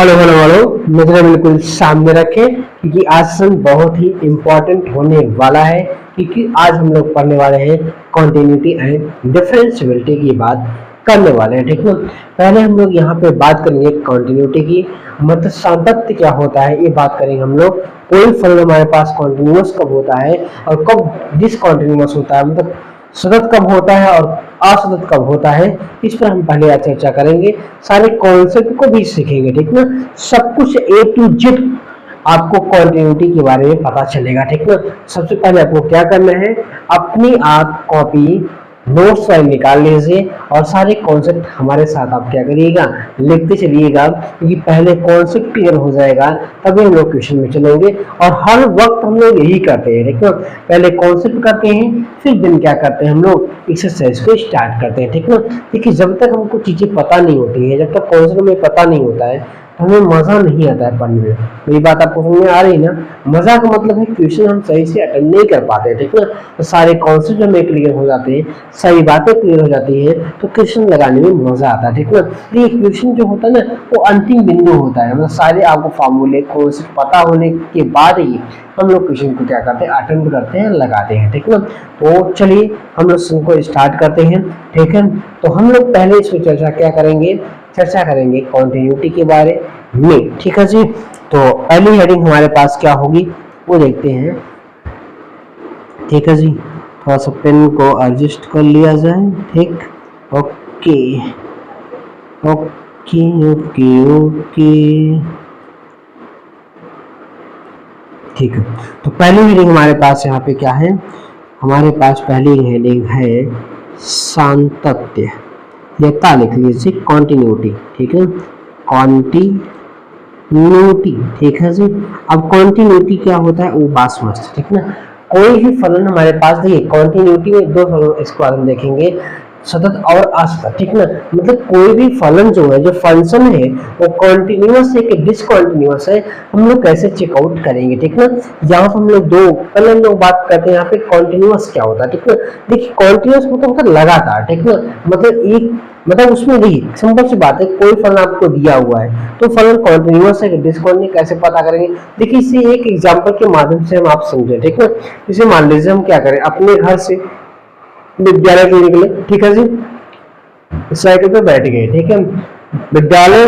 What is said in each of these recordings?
Hello hello hello, नजर बिल्कुल सामने रखें क्योंकि आज सेशन बहुत ही इम्पोर्टेंट होने वाला है। क्योंकि आज हम लोग पढ़ने वाले हैं कॉन्टिन्यूटी एंड डिफरेंशियबिलिटी की बात करने वाले हैं। ठीक है, पहले हम लोग यहाँ पे बात करेंगे कॉन्टिन्यूटी की, मतलब सातत्य क्या होता है ये बात करेंगे हम लोग। कोई फलन हमारे पास कॉन्टिन्यूअस कब होता है और कब डिसकॉन्टिन्यूअस होता है, मतलब सतत कब होता है और असतत कब होता है, इस पर हम पहले चर्चा करेंगे। सारे कॉन्सेप्ट को भी सीखेंगे। ठीक ना, सब कुछ A to Z आपको कॉन्टिन्यूटी के बारे में पता चलेगा। ठीक ना, सबसे पहले आपको क्या करना है, अपनी आप कॉपी नोट्स फाइल निकाल लीजिए और सारे कॉन्सेप्ट हमारे साथ आप क्या करिएगा, लिखते चलिएगा। क्योंकि पहले कॉन्सेप्ट क्लियर हो जाएगा तभी हम लोग क्वेश्चन में चलेंगे। और हर वक्त हम लोग यही करते हैं। ठीक ना, पहले कॉन्सेप्ट करते हैं, फिर दिन क्या करते हैं हम लोग, एक्सरसाइज को स्टार्ट करते हैं। ठीक ना, देखिए जब तक हमको चीजें पता नहीं होती है, जब तक कॉन्सेप्ट हमें पता नहीं होता है तो हमें मजा नहीं आता है पढ़ने में। मेरी बात आपको समझ में आ रही है ना? मजा का मतलब है क्वेश्चन हम सही से अटेंड नहीं कर पाते। ठीक ना, तो सारे कॉन्सेप्ट हमें क्लियर हो जाते हैं, सही बातें क्लियर हो जाती है तो क्वेश्चन लगाने में मजा आता है। ठीक ना, ये क्वेश्चन जो होता है ना वो अंतिम बिंदु होता है, मतलब सारे आपको फॉर्मूले कॉन्सेप्ट पता होने के बाद ही हम लोग क्वेश्चन को क्या करते हैं, अटेंड करते हैं, लगाते हैं। ठीक ना, तो चलिए हम लोग सेशन को स्टार्ट करते हैं। ठीक है, तो हम लोग पहले इसमें चर्चा क्या करेंगे, चर्चा करेंगे कॉन्टिन्यूटी के बारे में। ठीक है जी, तो पहली हेडिंग हमारे पास क्या होगी वो देखते हैं। ठीक है जी, थोड़ा सा पेन को एडजस्ट कर लिया जाए। ठीक, ओके ओके ओके ओके, ठीक है। तो पहली हेडिंग हमारे पास यहाँ पे क्या है, हमारे पास पहली हेडिंग है सातत्य, या लिख लीजिए कॉन्टिन्यूटी। ठीक है, कॉन्टिन्यूटी। ठीक है जी, अब कॉन्टिन्यूटी क्या होता है वो बात समझते। ठीक ना, कोई भी फलन हमारे पास, देखिए कॉन्टिन्यूटी में दो फलन इसको हम देखेंगे, सतत और असतत। ठीक ना, मतलब कोई भी फलन जो है, जो फंक्शन है वो कॉन्टिन्यूअस है कि डिसकॉन्टिन्यूअस है, हम लोग कैसे चेकआउट करेंगे। ठीक ना, यहाँ पर हम लोग पहले हम लोग बात करते हैं यहाँ पे कॉन्टिन्यूअस क्या होता है। ठीक ना, देखिए कॉन्टिन्यूअस मतलब लगातार। ठीक ना, मतलब उसमें देखिए सिंपल सी बात है, कोई फलन आपको दिया हुआ है तो फलन कॉन्टिन्यूअस है कि डिसकॉन्टिन्यूअस कैसे पता करेंगे। देखिए इसे एक एग्जांपल के माध्यम से हम आप समझे। ठीक है, इसे मान लीजिए हम क्या करें, अपने घर से विद्यालय के लिए निकले। ठीक है जी, साइकिल पे बैठ गए। ठीक है, विद्यालय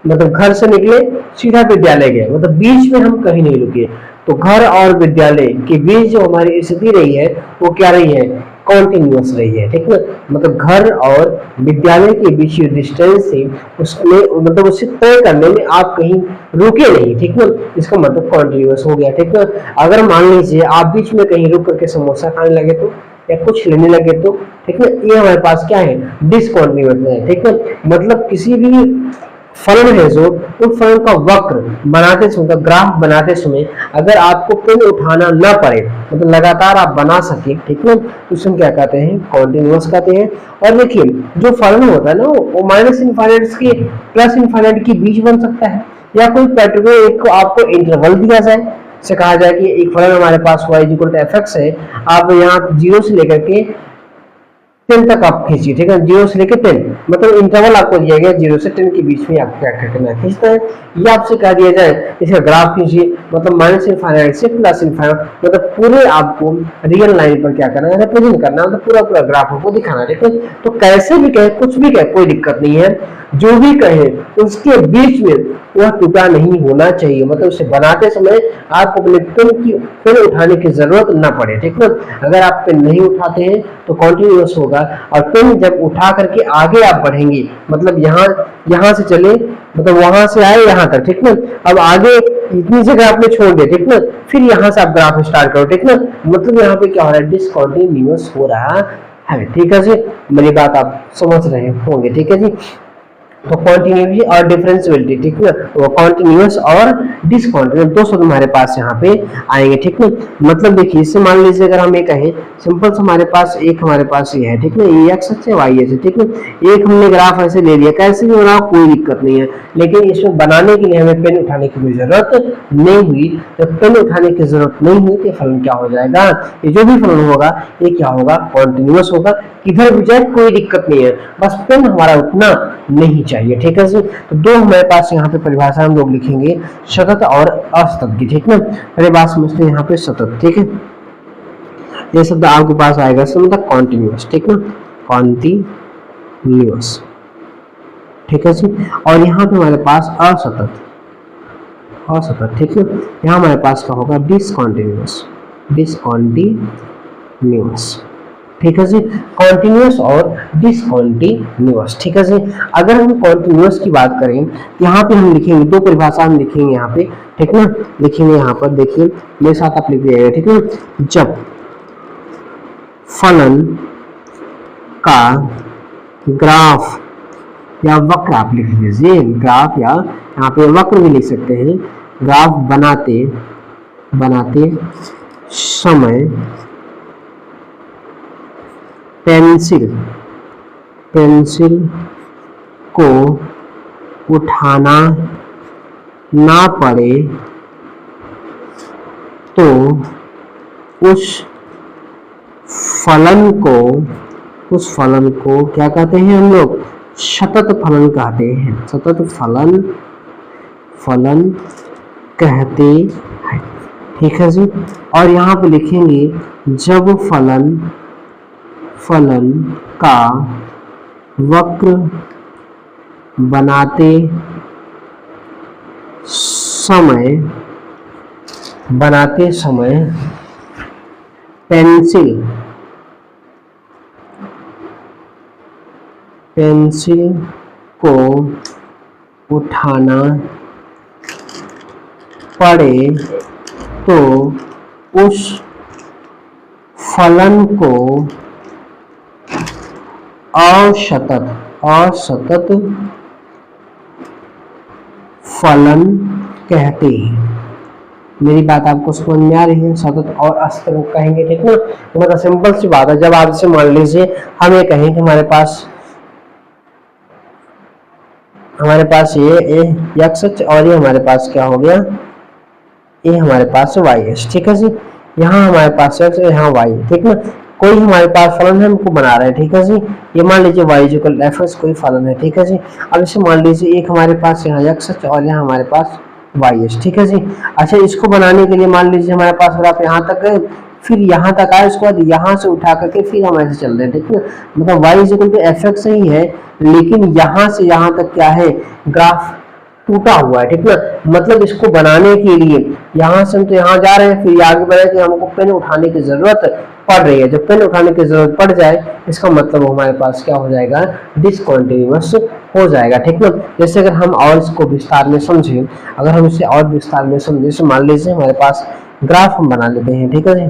मतलब घर से निकले सीधा विद्यालय गए, मतलब बीच में हम कहीं नहीं रुके। तो घर और विद्यालय के बीच जो हमारी स्थिति रही है वो क्या रही है, कॉन्टिन्यूअस रही है। ठीक है, मतलब घर और विद्यालय के बीच जो डिस्टेंस है उसमें, मतलब उसे तय करने में आप कहीं रुके नहीं। ठीक है, इसका मतलब कॉन्टिन्यूअस हो गया। ठीक है, अगर मान लीजिए आप बीच में कहीं रुक करके समोसा खाने लगे तो, या कुछ लेने लगे तो, ठीक है, ये हमारे पास क्या है, डिसकॉन्टिन्यूअस है। ठीक है, मतलब किसी भी फलन है जो, उस फलन का वक्र बनाते समय, ग्राफ बनाते समय अगर आपको पेन उठाना ना पड़े, मतलब लगातार आप बना सके, ठीक है, तो उसमें क्या कहते हैं, कॉन्टिन्यूअस कहते हैं। और देखिए जो फलन होता है ना वो माइनस इनफाइनाइट के प्लस इनफाइनाइट के बीच बन सकता है, या कोई पर्टिकुलर एक को आपको इंटरवल दिया जाए, से कहा जाए कि एक फलन हमारे पास y = fx है, आप यहाँ 0 से लेकर के 10 तक आप खींचिए। ठीक है, 0 से लेकर 10, मतलब इंटरवल आपको दिया गया 0 से 10 के बीच में आपको क्या करना है, खींचना है। ये आपसे कह दिया जाए इसका ग्राफ खींचिए, मतलब माइनस इनफाइनाइट से प्लस इनफाइनाइट, मतलब पूरे आपको रियल लाइन पर क्या करना है, रिप्रेजेंट करना है, मतलब पूरा पूरा ग्राफ आपको दिखाना है। ठीक है, तो कैसे भी कहे, कुछ भी कहे, कोई दिक्कत नहीं है, जो भी कहे उसके बीच में वह टुकड़ा नहीं होना चाहिए, मतलब उसे बनाते समय आपको अपने पेन उठाने की जरूरत ना पड़े। ठीक है, अगर आप पेन नहीं उठाते हैं तो कॉन्टिन्यूअस होगा, और पेन जब उठा करके आगे आप बढ़ेंगे, मतलब यहाँ से चले, मतलब वहां से आए यहाँ तक। ठीक है, अब आगे इतनी जगह आपने छोड़ दिया। ठीक है, फिर यहाँ से आप ग्राफ स्टार्ट करो। ठीक है, मतलब यहाँ पे क्या हो रहा है, डिसकॉन्टिन्यूअस हो रहा है। ठीक है जी, मेरी बात आप समझ रहे होंगे। ठीक है जी, तो कॉन्टिन्यूटी और डिफरेंशियबिलिटी। ठीक है, वो कॉन्टिन्यूअस और डिसकॉन्टिन्यूअस दो शब्द हमारे पास यहाँ पे आएंगे। ठीक है, मतलब देखिए इससे मान लीजिए अगर हम ये कहें सिंपल से, हमारे पास ये है। ठीक है, ये एक्स है, वाई है। ठीक है, एक हमने ग्राफ ऐसे ले लिया, कैसे भी बनाओ कोई दिक्कत नहीं है, लेकिन इसमें बनाने के लिए हमें पेन उठाने की कोई जरूरत नहीं हुई। जब पेन उठाने की जरूरत नहीं हुई तो फलन क्या हो जाएगा, ये जो भी फलन होगा ये क्या होगा, कॉन्टिन्यूअस होगा, किधर भी जाए कोई दिक्कत नहीं है, बस पेन हमारा उठना नहीं चाहिए, ठीक है जी। तो दो हमारे पास यहाँ पे परिभाषा हम लोग लिखेंगे सतत और असतत की, ठीक ना। पहले बात समझते हैं यहाँ पे सतत, ठीक है। ये शब्द आपके पास आएगा मतलब कॉन्टिन्यूअस, ठीक ना, कॉन्टिन्यूअस, ठीक है जी। और यहाँ पे हमारे पास असतत, असतत, ठीक है। यहाँ हमारे पास क्या होगा डिसकॉन्टिन्यूअस, डिसकॉन्टिन्यूअस, ठीक है जी। कॉन्टिन्यूअस और डिसकॉन्टिन्यूअस, ठीक है जी। अगर हम कॉन्टिन्यूअस की बात करें तो यहाँ पे हम लिखेंगे दो परिभाषा हम लिखेंगे यहाँ पे, ठीक ना। लिखेंगे यहाँ पर, देखिए मेरे साथ आप लिख दीजिएगा, ठीक है। जब फलन का ग्राफ या वक्र, आप लिख लीजिए ग्राफ, या यहाँ पे वक्र भी लिख सकते हैं, ग्राफ बनाते समय पेंसिल को उठाना ना पड़े तो उस फलन को क्या कहते हैं हम लोग, सतत फलन कहते हैं, सतत फलन कहते हैं, ठीक है जी। और यहाँ पे लिखेंगे जब फलन का वक्र बनाते समय पेंसिल को उठाना पड़े तो उस फलन को असतत फलन कहते हैं। मेरी बात आपको समझ में आ रही है? सतत और असतत को कहेंगे, ठीक ना। मतलब सिंपल सी बात है, जब आप इसे मान लीजिए हम ये कहें कि हमारे पास ये एक्स और ये हमारे पास क्या हो गया, ये हमारे पास वाई है, ठीक है जी। यहाँ हमारे पास एक्स, यहाँ वाई, ठीक ना। कोई हमारे पास फलन है, हमको बना रहे हैं, ठीक है जी। ये मान लीजिए y इक्वल एफ एक्स कोई फलन है, ठीक है जी। अब इसे मान लीजिए एक हमारे पास यहाँ एक्स और यहाँ हमारे पास वाई है, ठीक है जी। अच्छा, इसको बनाने के लिए मान लीजिए हमारे पास अगर आप यहाँ तक गए, फिर यहाँ तक आए, उसके बाद यहाँ से उठा करके फिर हम ऐसे चल रहे हैं, ठीक है। मतलब y equal to f x ही है, लेकिन यहाँ से यहाँ तक क्या है, ग्राफ टूटा हुआ है, ठीक ना। मतलब इसको बनाने के लिए यहाँ से हम तो यहाँ जा रहे हैं, फिर आगे बढ़े कि हमको पेन उठाने की जरूरत पड़ रही है। जब पेन उठाने की जरूरत पड़ जाए, इसका मतलब हमारे पास क्या हो जाएगा, डिसकंटिन्यूअस हो जाएगा, ठीक ना। जैसे अगर हम और इसको विस्तार में समझें, अगर हम इसे और विस्तार में समझें, जैसे मान लीजिए हमारे पास ग्राफ हम बना लेते हैं, ठीक है जी।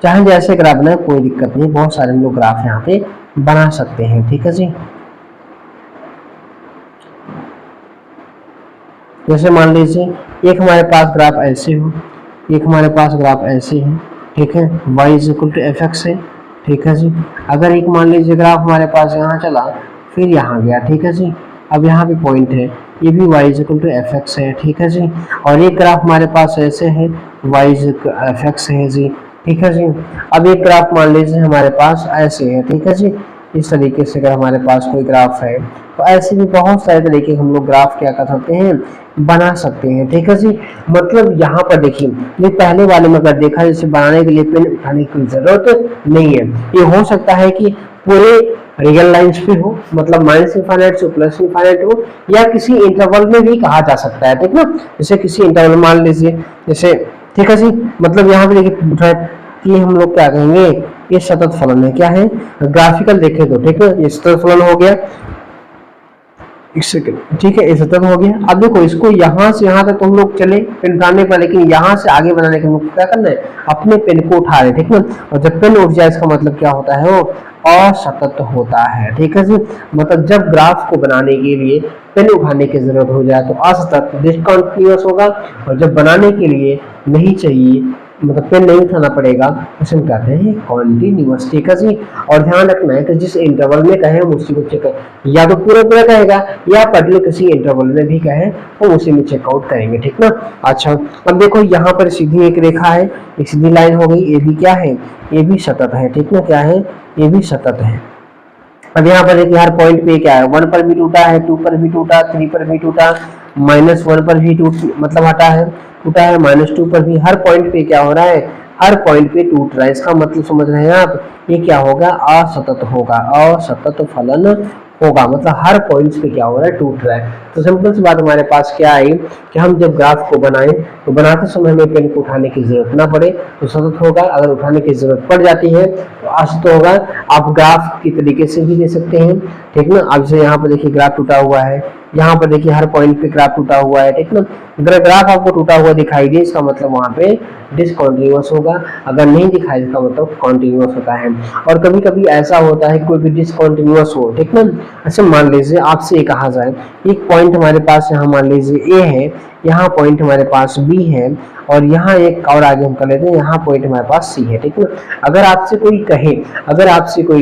चाहे जैसे ग्राफ बनाए कोई दिक्कत नहीं, बहुत सारे हम लोग ग्राफ यहाँ पे बना सकते हैं, ठीक है जी। जैसे मान लीजिए एक हमारे पास ग्राफ ऐसे हो, एक हमारे पास ग्राफ ऐसे है, ठीक है, y equal to f x है, ठीक है जी। अगर एक मान लीजिए ग्राफ हमारे पास यहाँ चला, फिर यहाँ गया, ठीक है जी। अब यहाँ पे पॉइंट है, ये भी y equal to f x है, ठीक है जी। और एक ग्राफ हमारे पास ऐसे है, y एफ एक्स है जी, ठीक है जी। अब एक ग्राफ मान लीजिए हमारे पास ऐसे है, ठीक है जी। इस तरीके से अगर हमारे पास कोई ग्राफ है, तो ऐसे भी बहुत सारे तरीके हम लोग ग्राफ क्या कर सकते हैं, बना सकते हैं, ठीक है जी। मतलब यहाँ पर देखिए, ये पहले वाले में अगर देखा, जैसे बनाने के लिए पेन उठाने की जरूरत नहीं है। ये हो सकता है कि पूरे रियल लाइंस पे हो, मतलब माइनस इनफाइनाइट से प्लस इनफाइनाइट हो, या किसी इंटरवल में भी कहा जा सकता है, ठीक ना। जैसे किसी इंटरवल मान लीजिए, जैसे, ठीक है जी। मतलब यहाँ पे देखिए कि हम लोग क्या कहेंगे, ये सतत फलन है, क्या है, ग्राफिकल देखें तो, ठीक है। ये सतत फलन हो गया, एक सेकंड, ठीक है, ये सतत हो गया। अब देखो इसको यहाँ से यहाँ तक तो हम लोग चले पेन उठाने पर, लेकिन यहाँ से आगे बनाने के लिए क्या करना है, अपने पेन को उठा रहे, ठीक है। और जब पेन उठ जाए, इसका मतलब क्या होता है, वो असतत होता है, ठीक है जी। मतलब जब ग्राफ को बनाने के लिए पेन उठाने की जरूरत हो जाए तो असतत डिसकंटिन्यूअस होगा, और जब बनाने के लिए नहीं चाहिए, मतलब पेन नहीं उठाना पड़ेगा, उसे हम कहते हैं कॉन्टिन्यूअस, ठीक है जी। और ध्यान रखना है कि जिस इंटरवल में कहे हम उसी को चेक करें, या तो पूरा पूरा कहेगा या पर्टिकुलर किसी इंटरवल में भी कहे तो उसी में चेकआउट करेंगे, ठीक ना। अच्छा, अब देखो यहाँ पर सीधी एक रेखा है, एक सीधी लाइन हो गई, ये भी क्या है, ये भी सतत है, ठीक ना। क्या है, ये भी सतत है, अब यहाँ पर देखिए हर पॉइंट पे क्या है, 1 पर भी टूटा है, 2 पर भी टूटा, 3 पर भी टूटा, -1 पर भी मतलब हटा है, टूटा है, -2 पर भी, हर पॉइंट पे क्या हो रहा है, हर पॉइंट पे टूट रहा है। इसका मतलब समझ रहे हैं आप, ये क्या होगा, असतत होगा, असतत फलन होगा, मतलब हर पॉइंट्स पे क्या हो रहा है, टूट रहा है। तो सिंपल सी बात हमारे पास क्या आई कि हम जब ग्राफ को बनाएं तो बनाते समय हमें पेन को उठाने की जरूरत ना पड़े तो सतत होगा, अगर उठाने की जरूरत पड़ जाती है तो असतत होगा। आप ग्राफ की तरीके से भी दे सकते हैं, ठीक ना। अब जैसे यहाँ पर देखिए ग्राफ टूटा हुआ है, यहाँ पर देखिए हर पॉइंट पे ग्राफ टूटा हुआ है, ठीक ना। अगर ग्राफ आपको टूटा हुआ दिखाई दे इसका मतलब वहां पे डिसकंटिन्यूअस होगा, अगर नहीं दिखाई इसका मतलब कॉन्टिन्यूअस होता है। और कभी कभी ऐसा होता है कोई भी डिसकंटिन्यूअस हो, ठीक ना। अच्छा मान लीजिए आपसे ये कहा जाए एक पॉइंट हमारे पास यहाँ मान लीजिए ए है, यहाँ पॉइंट हमारे पास बी है, और यहाँ एक और आगे हम कर लेते हैं, यहाँ पॉइंट हमारे पास सी है, ठीक है। अगर आपसे कोई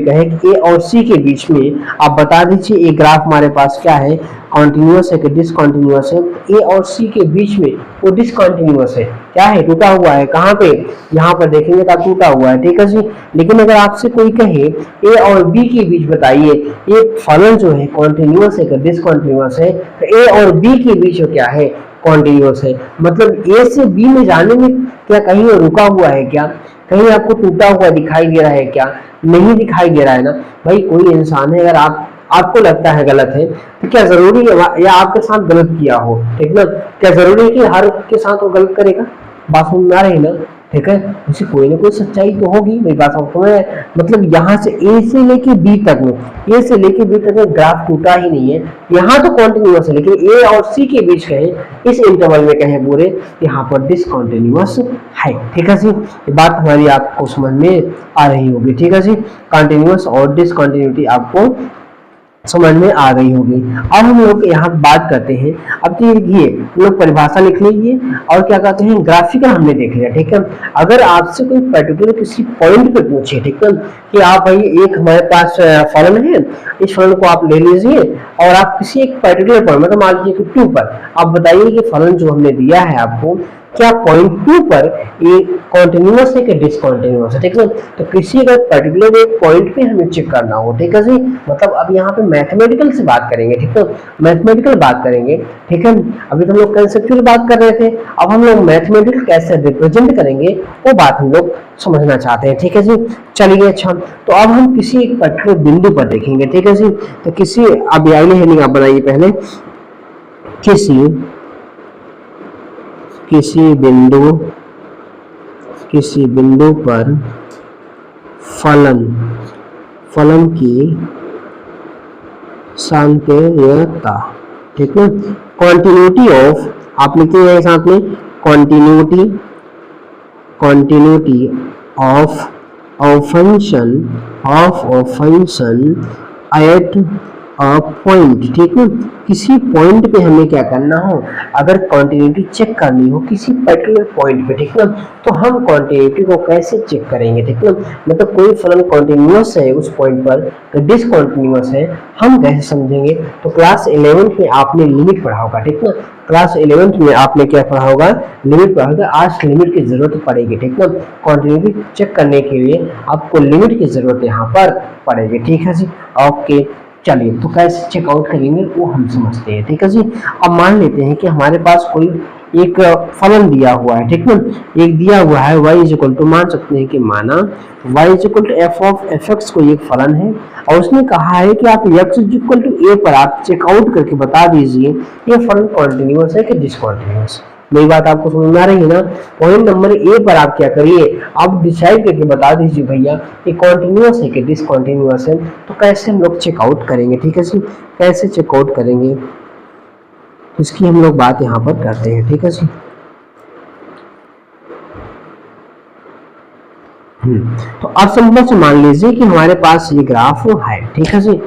कहे कि ए और सी के बीच में आप बता दीजिए ये ग्राफ हमारे पास क्या है, कॉन्टिन्यूअस है कि डिसकंटिन्यूअस है, ए और सी के बीच में वो डिसकंटिन्यूअस है, क्या है, टूटा हुआ है। कहाँ पे, यहाँ पर देखेंगे तो टूटा हुआ है, ठीक है जी। लेकिन अगर आपसे कोई कहे ए और बी के बीच बताइए ये फलन जो है कॉन्टिन्यूअस है कि डिसकंटिन्यूअस है, तो ए और बी के बीच क्या है, कॉन्टिन्यूअस है। मतलब ए से बी में जाने में क्या कहीं रुका हुआ है क्या, कहीं आपको टूटा हुआ दिखाई दे रहा है क्या, नहीं दिखाई दे रहा है ना। भाई कोई इंसान है, अगर आपको लगता है गलत है तो क्या जरूरी है या आपके साथ गलत किया हो, ठीक ना, क्या जरूरी है कि हर के साथ वो गलत करेगा, बात समझ में आ रही ना, ठीक है। उसे कोई ना कोई सच्चाई तो होगी, मेरी बात समझ में। मतलब यहाँ से ए से लेके बी तक में, ए से लेके बी तक में ग्राफ टूटा ही नहीं है, यहाँ तो कॉन्टिन्यूअस है, लेकिन ए और सी के बीच कहें, इस इंटरवल में कहें पूरे, यहाँ पर डिसकंटिन्यूअस है, ठीक है जी। ये बात हमारी आपको समझ में आ रही होगी, ठीक है जी। कंटिन्यूअस और डिसकंटिन्यूटी आपको समझ में आ गई होगी। अब हम लोग यहाँ बात करते हैं, अब देखिए हम लोग परिभाषा लिख लीजिए और क्या कहते हैं, ग्राफिकल हमने देख लिया, ठीक है। अगर आपसे कोई पर्टिकुलर किसी पॉइंट पे पूछे, ठीक है, कि आप भाई एक हमारे पास फलन है, इस फलन को आप ले लीजिए और आप किसी एक पर्टिकुलर पॉइंट मतलब मान लीजिए कि 2 पर आप बताइए कि फलन जो हमने दिया है आपको क्या पॉइंट 2 पर ये कॉन्टिन्यूअस है कि डिसकंटिन्यूअस है, ठीक है। तो किसी अगर पर्टिकुलर एक पॉइंट पे हमें चेक करना हो, ठीक है जी। मतलब अब यहाँ पे मैथमेटिकल से बात करेंगे, ठीक है, मैथमेटिकल बात करेंगे, ठीक है। अभी तो हम लोग कंसेप्चुअल बात कर रहे थे, अब हम लोग मैथमेटिकल कैसे रिप्रेजेंट करेंगे वो बात हम लोग समझना चाहते हैं, ठीक है जी। चलिए अच्छा, तो अब हम किसी एक पर्टिकुलर बिंदु पर देखेंगे, ठीक है जी। तो किसी अब हेडिंग आप बनाइए पहले, किसी बिंदु पर फलन की सांकेयता, ठीक है। कॉन्टिन्यूटी ऑफ आप लिखते हैं साथ में, continuity of function at a point, ठीक है। किसी पॉइंट पे हमें क्या करना हो, अगर कॉन्टिन्यूटी चेक करनी हो किसी पर्टिकुलर पॉइंट पे, ठीक है, तो हम कॉन्टिन्यूटी को कैसे चेक करेंगे, ठीक है। मतलब कोई फलन कॉन्टिन्यूअस है उस पॉइंट पर तो डिसकंटिन्यूअस है, हम कैसे समझेंगे। तो क्लास 11 में आपने लिमिट पढ़ा होगा, ठीक है। क्लास 11 में आपने क्या पढ़ा होगा, लिमिट पढ़ा होगा। आज लिमिट की जरूरत पड़ेगी, ठीक है। कॉन्टिन्यूटी चेक करने के लिए आपको लिमिट की जरूरत यहाँ पर पड़ेगी, ठीक है जी। ओके चलिए, तो कैसे चेकआउट करेंगे वो हम समझते हैं, ठीक है जी। अब मान लेते हैं कि हमारे पास कोई एक फलन दिया हुआ है, ठीक है, एक दिया हुआ है y इज इक्वल टू, मान सकते हैं कि माना y is equal to f of f x कोई एक फलन है और उसने कहा है कि आप x is equal to a पर आप चेकआउट करके बता दीजिए ये फलन कॉन्टिन्यूअस है कि डिसकंटिन्यूअस। मेरी बात आपको समझ में आ रही है ना। पॉइंट नंबर ए पर आप क्या करिए, आप डिसाइड करके बता दीजिए भैया ये कॉन्टिन्यूअस है कि डिसकंटिन्यूअस है। तो कैसे हम लोग चेकआउट करेंगे, ठीक है जी, कैसे चेकआउट करेंगे इसकी हम लोग बात यहाँ पर करते हैं, ठीक है जी। तो अब सिंपल से मान लीजिए कि हमारे पास ये ग्राफ है, ठीक है जी।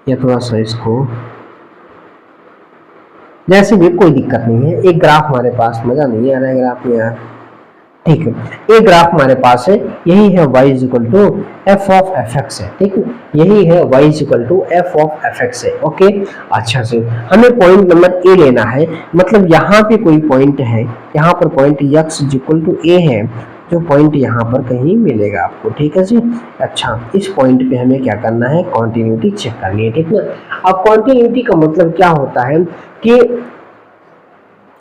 या थोड़ा सा इसको जैसे भी कोई दिक्कत नहीं है, एक ग्राफ हमारे पास, मजा नहीं आ रहा है ग्राफ में यार, ठीक है। एक ग्राफ हमारे पास है, यही है y is equal to f of f x है, ठीक है, यही है y is equal to f of f x है। ओके अच्छा से हमें पॉइंट नंबर ए लेना है, मतलब यहाँ पे कोई पॉइंट है, यहाँ पर point x is equal to a है, जो पॉइंट यहाँ पर कहीं मिलेगा आपको, ठीक है जी। अच्छा, इस पॉइंट पे हमें क्या करना है, कॉन्टिन्यूटी चेक करनी है, ठीक ना। अब कॉन्टिन्यूटी का मतलब क्या होता है कि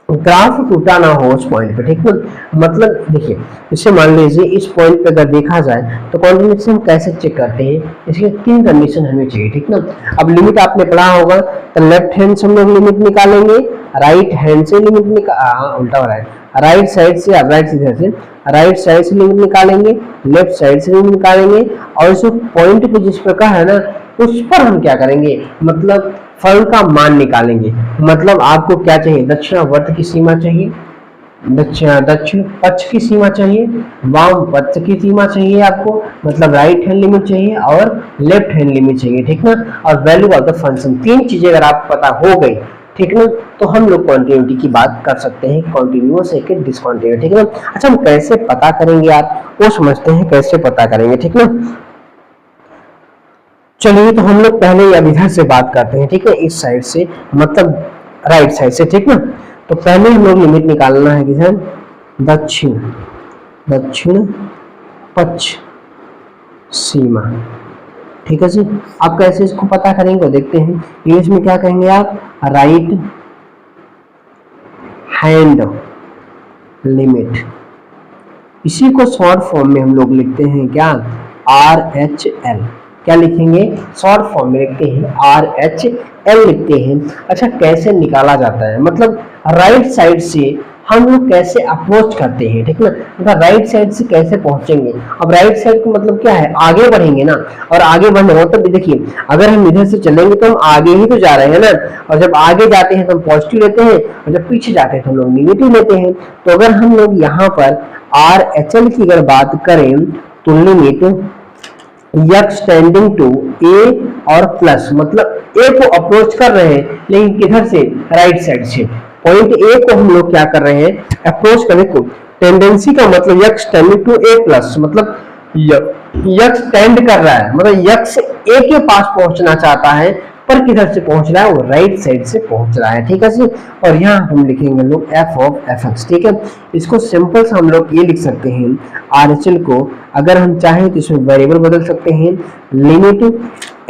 ग्राफ टूटा ना हो उस पॉइंट पे, ठीक ना। मतलब देखिए, इससे मान लीजिए इस पॉइंट पे अगर देखा जाए तो कॉन्टिन्यूटी हम कैसे चेक करते हैं, इसके 3 कंडीशन हमें चाहिए, ठीक ना। अब लिमिट आपने पढ़ा होगा, तो लेफ्ट हैंड से हम लोग लिमिट निकालेंगे, राइट हैंड से लिमिट उल्टा हो रहा है, राइट साइड से, राइट से राइट साइड से लिमिट निकालेंगे, लेफ्ट साइड से लिमिट निकालेंगे, और इस पॉइंट पे जिस प्रकार है ना उस पर हम क्या करेंगे, मतलब फल का मान निकालेंगे। मतलब आपको क्या चाहिए, दक्षिणावर्त की सीमा चाहिए, दक्षिण पक्ष की सीमा चाहिए, वाम पक्ष की सीमा चाहिए आपको, मतलब राइट हैंड लिमिट चाहिए और लेफ्ट हैंड लिमिट चाहिए, ठीक ना। और वैल्यू ऑफ द फंक्शन, 3 चीजें अगर आपको पता हो गई, ठीक ना, तो हम लोग कॉन्टिन्यूटी की बात कर सकते हैं, कॉन्टिन्यूअस है कि डिसकॉन्टिन्यूअस, ठीक ना। अच्छा, हम कैसे पता करेंगे आप वो समझते हैं, कैसे पता करेंगे, ठीक ना। चलिए, तो हम लोग पहले अब इधर से बात करते हैं, ठीक है, इस साइड से, मतलब राइट साइड से, ठीक ना। तो पहले हम लोग लिमिट निकालना है किधर, दक्षिण पक्ष सीमा, ठीक है जी। आप कैसे इसको पता करेंगे देखते हैं। इंग्लिश में क्या कहेंगे आप, राइट हैंड लिमिट, इसी को शॉर्ट फॉर्म में हम लोग लिखते हैं क्या, RHL। क्या लिखेंगे, शॉर्ट फॉर्म में लिखते हैं RHL लिखते हैं। अच्छा, कैसे निकाला जाता है, मतलब राइट साइड से हम लोग कैसे अप्रोच करते हैं, ठीक ना, मतलब राइट साइड से कैसे पहुंचेंगे। अब राइट साइड का मतलब क्या है, आगे बढ़ेंगे ना, और आगे बढ़ने का मतलब देखिए, अगर हम इधर से चलेंगे तो हम आगे ही तो जा रहे हैं ना, और जब आगे जाते हैं तो हम पॉजिटिव लेते हैं, और जब पीछे जाते हैं तो हम लोग निगेटिव लेते हैं। तो अगर हम लोग यहाँ पर RHL की अगर बात करें तो limit x tending to a और प्लस, मतलब a को अप्रोच कर रहे हैं लेकिन किधर से, राइट साइड से। पॉइंट a को हम लोग क्या कर रहे हैं, अप्रोच करने को, टेंडेंसी का मतलब x tending to a plus, मतलब x टेंड कर रहा है, मतलब x a के पास पहुंचना चाहता है, पर किधर से पहुंच रहा है, वो राइट साइड से पहुंच रहा है, ठीक है जी। और यहाँ हम लिखेंगे लोग f ऑफ fx, ठीक है। इसको सिंपल से हम लोग ये लिख सकते हैं, RHL को अगर हम चाहें तो इसमें वेरिएबल बदल सकते हैं, limit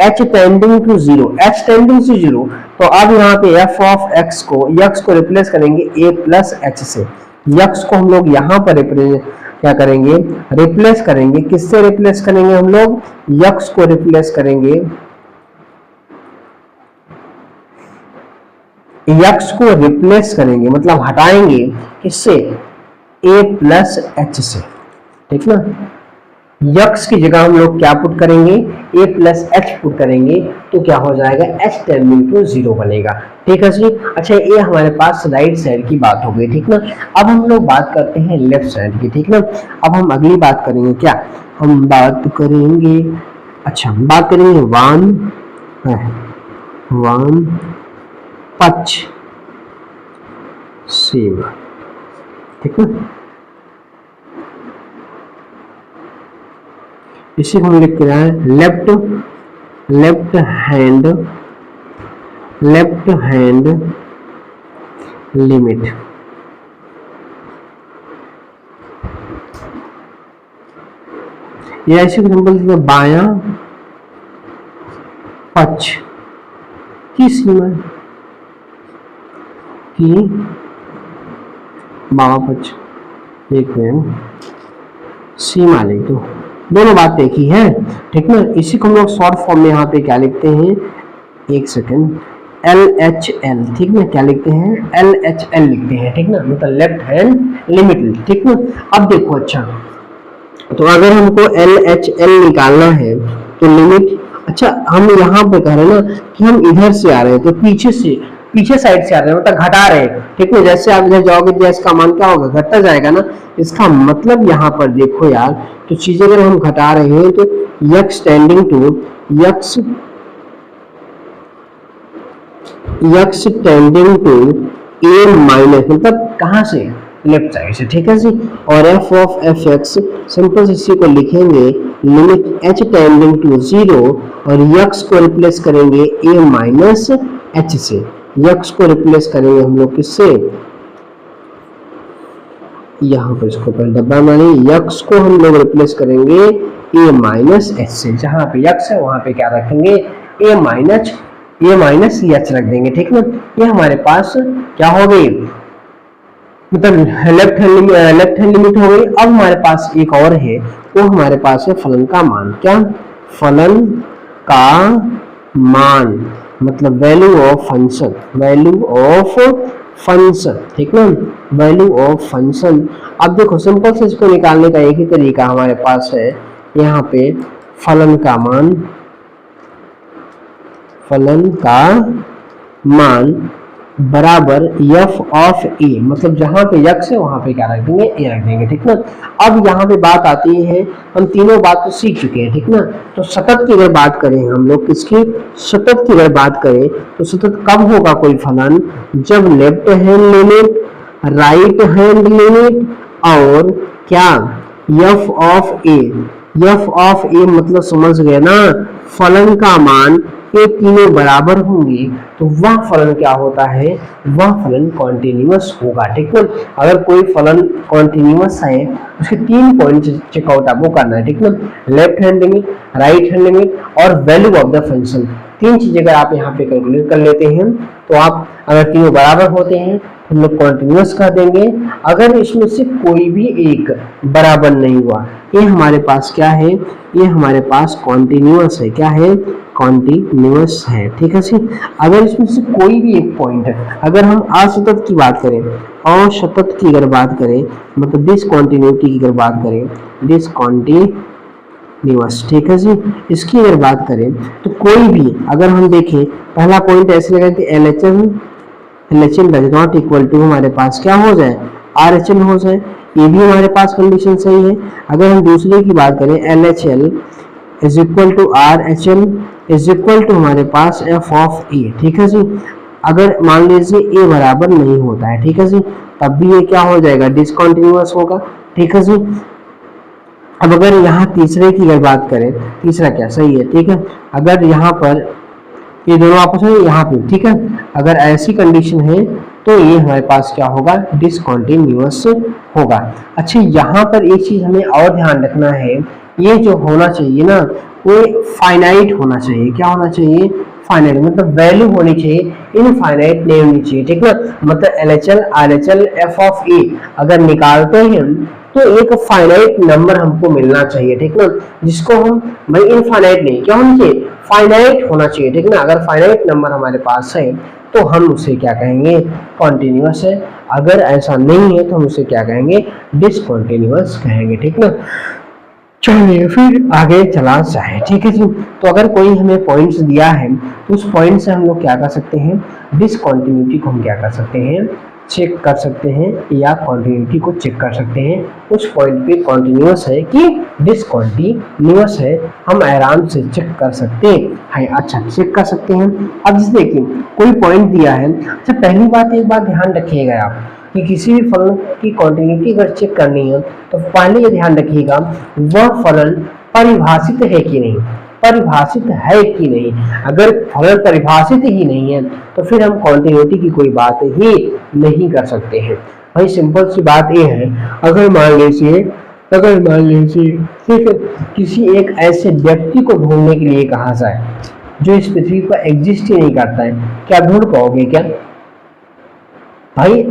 h tending to 0, h tending to 0, तो अब यहाँ पे f ऑफ x को रिप्लेस करेंगे a प्लस h से। x को हम लोग यहाँ पर क्या करेंगे, रिप्लेस करेंगे, किससे रिप्लेस करेंगे, हम लोग x को रिप्लेस करेंगे, x को रिप्लेस करेंगे, मतलब हटाएंगे किससे, a प्लस h से, ठीक ना। x की जगह हम लोग क्या पुट करेंगे, a प्लस h पुट करेंगे, तो क्या हो जाएगा, h टेंडिंग टू 0 बनेगा, ठीक है जी। अच्छा, ये हमारे पास राइट साइड की बात हो गई, ठीक ना। अब हम लोग बात करते हैं लेफ्ट साइड की, ठीक ना। अब हम अगली बात करेंगे क्या, हम बात करेंगे, अच्छा बात करेंगे वाम पक्ष सीमा, ठीक है। इसी को हम लिख के रहा है लेफ्ट हैंड लिमिट, ये ऐसे एग्जाम्पल, बायां पक्ष की सीमा की, बायां पक्ष एक सीमा लिख दो, दोनों बात एक ही है, ठीक ना। इसी को हम लोग शॉर्ट फॉर्म में यहाँ पे क्या लिखते हैं, एक सेकंड, LHL, ठीक ना, क्या लिखते हैं, LHL लिखते हैं, ठीक ना, मतलब लेफ्ट हैंड लिमिट, ठीक ना। अब देखो, अच्छा तो अगर हमको LHL निकालना है तो लिमिट, अच्छा हम यहाँ पे कह रहे हैं ना कि हम इधर से आ रहे हैं, तो पीछे साइड से आ रहे हैं, मतलब घटा रहे हैं, ठीक है। जैसे आप इधर जाओगे तो इसका मान क्या होगा, घटता जाएगा ना। इसका मतलब यहाँ पर देखो यार, तो चीजें अगर हम घटा रहे हैं तो x tending to a minus, मतलब कहाँ से, लेफ्ट साइड से, ठीक है जी। और f ऑफ fx सिंपल से इसी को लिखेंगे, लिमिट h टेंडिंग टू 0, और x को रिप्लेस करेंगे a माइनस h से, x को रिप्लेस करेंगे हम लोग किससे, यहाँ पर इसको पहले डब्बा मानिए, यक्स को हम लोग रिप्लेस करेंगे ए माइनस एच से, जहाँ पे यक्स है वहाँ पे क्या रखेंगे ए माइनस एच रख देंगे, ठीक ना। ये हमारे पास क्या हो गई, मतलब लेफ्ट हैंड लिमिट हो गई। अब हमारे पास एक और है, वो हमारे पास है फलन का मान, क्या फलन का मान, मतलब वैल्यू ऑफ फंक्शन, ठीक ना, वैल्यू ऑफ फंक्शन। अब देखो सिंपल से इसको निकालने का एक ही तरीका हमारे पास है, यहाँ पे फलन का मान बराबर f ऑफ a, मतलब जहां पे यक्स है वहां पे क्या रख देंगे a रख देंगे, ठीक ना। अब यहाँ पे बात आती है, हम तीनों बात तो सीख चुके हैं, ठीक ना। तो सतत की अगर बात करें हम लोग, किसकी सतत की अगर बात करें, तो सतत कब होगा कोई फलन, जब left hand limit, right hand limit और क्या f ऑफ a मतलब समझ गए ना, फलन का मान ये तीनों बराबर होंगे तो वह फलन क्या होता है, वह फलन कॉन्टिन्यूअस होगा, ठीक है। अगर कोई फलन कॉन्टिन्यूअस है उसके 3 पॉइंट चेकआउट आपको करना है, ठीक ना, left hand limit, right hand limit और वैल्यू ऑफ द फंक्शन। 3 चीजें अगर आप यहाँ पे कैलकुलेट कर लेते हैं तो आप अगर तीनों बराबर होते हैं हम लोग कॉन्टिन्यूअस कर देंगे। अगर इसमें से कोई भी एक बराबर नहीं हुआ, ये हमारे पास क्या है, ये हमारे पास कॉन्टिन्यूअस है, क्या है कॉन्टिन्यूअस है, ठीक है। अगर इसमें से कोई भी एक पॉइंट है, अगर हम असतत की बात करें, असतत की अगर बात करें, मतलब डिसकंटिन्यूटी की अगर बात करें, डिसकंटिन्यूअस, ठीक है जी, इसकी अगर बात करें तो कोई भी अगर हम देखें, पहला पॉइंट ऐसे लगा कि LHL does not equal to हमारे पास क्या हो जाए RHL हो जाए, ये भी हमारे पास कंडीशन सही है। अगर हम दूसरे की बात करें LHL is equal to RHL is equal to हमारे पास f ऑफ a, ठीक है जी। अगर मान लीजिए a बराबर नहीं होता है, ठीक है जी, तब भी ये क्या हो जाएगा डिसकंटिन्यूअस होगा, ठीक है जी। अब अगर यहाँ तीसरे की अगर बात करें, तीसरा क्या सही है, ठीक है, अगर यहाँ पर ये दोनों आपस में यहाँ पे, ठीक है, अगर ऐसी कंडीशन है तो ये हमारे पास क्या होगा डिसकंटिन्यूअस होगा। अच्छा यहाँ पर एक चीज हमें और ध्यान रखना है, ये जो होना चाहिए ना वो फाइनाइट होना चाहिए, क्या होना चाहिए फाइनाइट, मतलब वैल्यू होनी चाहिए, इनफाइनाइट नहीं होनी चाहिए, ठीक ना। मतलब LHL RHL f of a अगर निकालते हैं तो एक फाइनाइट नंबर हमको मिलना चाहिए, ठीक ना, जिसको हम भाई इनफाइनाइट नहीं, क्या होना चाहिए फाइनाइट होना चाहिए, ठीक ना। अगर फाइनाइट नंबर हमारे पास है तो हम उसे क्या कहेंगे कॉन्टिन्यूअस है, अगर ऐसा नहीं है तो हम उसे क्या कहेंगे डिसकंटिन्यूअस कहेंगे, ठीक ना। चलिए फिर आगे चला जाए, ठीक है जी। तो अगर कोई हमें पॉइंट्स दिया है तो उस पॉइंट से हम लोग क्या कर सकते हैं, डिसकंटिन्यूटी को हम क्या कर सकते हैं चेक कर सकते हैं, या कॉन्टिन्यूटी को चेक कर सकते हैं, उस पॉइंट पे कॉन्टिन्यूअस है कि डिसकंटिन्यूअस है, हम आराम से चेक कर सकते हैं। अच्छा चेक कर सकते हैं। अब जैसे देखिए कोई पॉइंट दिया है, अच्छा पहली बात एक बात ध्यान रखिएगा आप कि किसी भी फलन की कॉन्टिन्यूटी अगर चेक करनी है तो पहले ये ध्यान रखिएगा वह फलन परिभाषित है कि नहीं, परिभाषित है कि नहीं। अगर फलन परिभाषित ही नहीं है तो फिर हम कॉन्टिन्यूटी की कोई बात ही नहीं कर सकते हैं। भाई सिंपल सी बात ये है, अगर मान लीजिए ठीक है किसी एक ऐसे व्यक्ति को ढूंढने के लिए कहा जाए जो इस पृथ्वी पर एग्जिस्ट ही नहीं करता है, क्या ढूंढ पाओगे क्या भाई?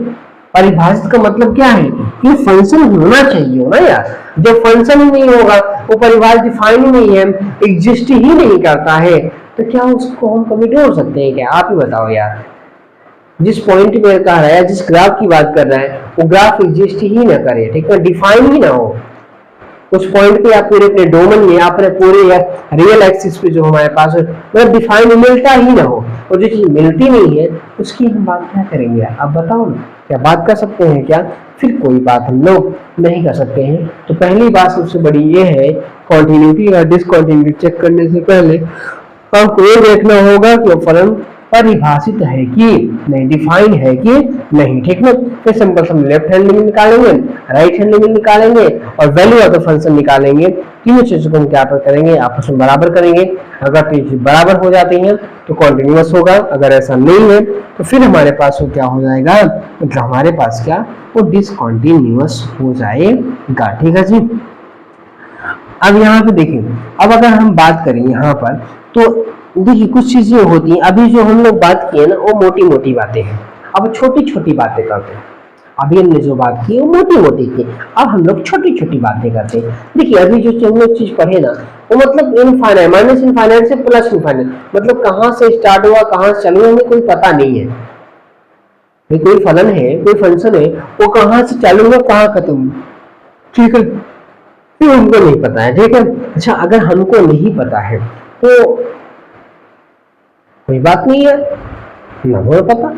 परिभाषित का मतलब क्या है कि फंक्शन होना चाहिए ना यार, जो फंक्शन ही नहीं होगा वो परिभाषित डिफाइन ही नहीं है, एग्जिस्ट ही नहीं करता है, तो क्या उसको हम कभी ढूंढ सकते हैं क्या? आप ही बताओ यार। जिस पॉइंट पे कह रहा है, जिस ग्राफ की बात कर रहा है वो ग्राफ एग्जिस्ट ही ना करे, ठीक है, डिफाइन ही ना हो उस पॉइंट पे, या पूरे अपने डोमेन में, या पूरे रियल एक्सिस पे जो हमारे पास मतलब डिफाइन मिलता ही ना हो, और जो चीज मिलती नहीं है उसकी हम बात क्या करेंगे? आप बताओ ना, क्या बात कर सकते हैं क्या? फिर कोई बात हम लोग नहीं कर सकते हैं। तो पहली बात सबसे बड़ी ये है, कॉन्टिन्यूटी और डिसकॉन्टिन्यूटी चेक करने से पहले आपको ये देखना होगा कि फलन परिभाषित है कि नहीं, डिफाइन है कि नहीं, ठीक ना। फिर सिंपल से लेफ्ट हैंड लिमिट निकालेंगे, राइट हैंड लिमिट निकालेंगे और वैल्यू ऑफ द फंक्शन निकालेंगे। तीनों चीजों को हम क्या करेंगे, आपस में बराबर करेंगे। अगर तीन बराबर हो जाती हैं तो कॉन्टिन्यूअस होगा, अगर ऐसा नहीं है तो फिर हमारे पास वो क्या हो जाएगा, मतलब हमारे पास क्या, वो डिसकॉन्टिन्यूअस हो जाएगा, ठीक है जी। अब यहाँ पे देखिए, अब अगर हम बात करें यहाँ पर तो देखिए कुछ चीजें होती हैं। अभी जो हम लोग बात किए ना वो मोटी मोटी बातें हैं, अब छोटी छोटी बातें करते हैं। अभी हमने जो बात की वो मोटी मोटी की, अब हम लोग छोटी छोटी बातें करते हैं। देखिए अभी जो हम लोग चीज पढ़े ना वो मतलब इनफाइनाइट, माइनस इनफाइनाइट से प्लस इनफाइनाइट, मतलब कहाँ से स्टार्ट हुआ कहाँ से चालू हुआ हमें कोई पता नहीं है। कोई फलन है, कोई फंक्शन है, वो कहाँ से चालू हुआ कहाँ खत्म हुआ, ठीक है, तो हमको नहीं पता है, ठीक है। अच्छा अगर हमको नहीं पता है तो कोई बात नहीं है, ना हो पता।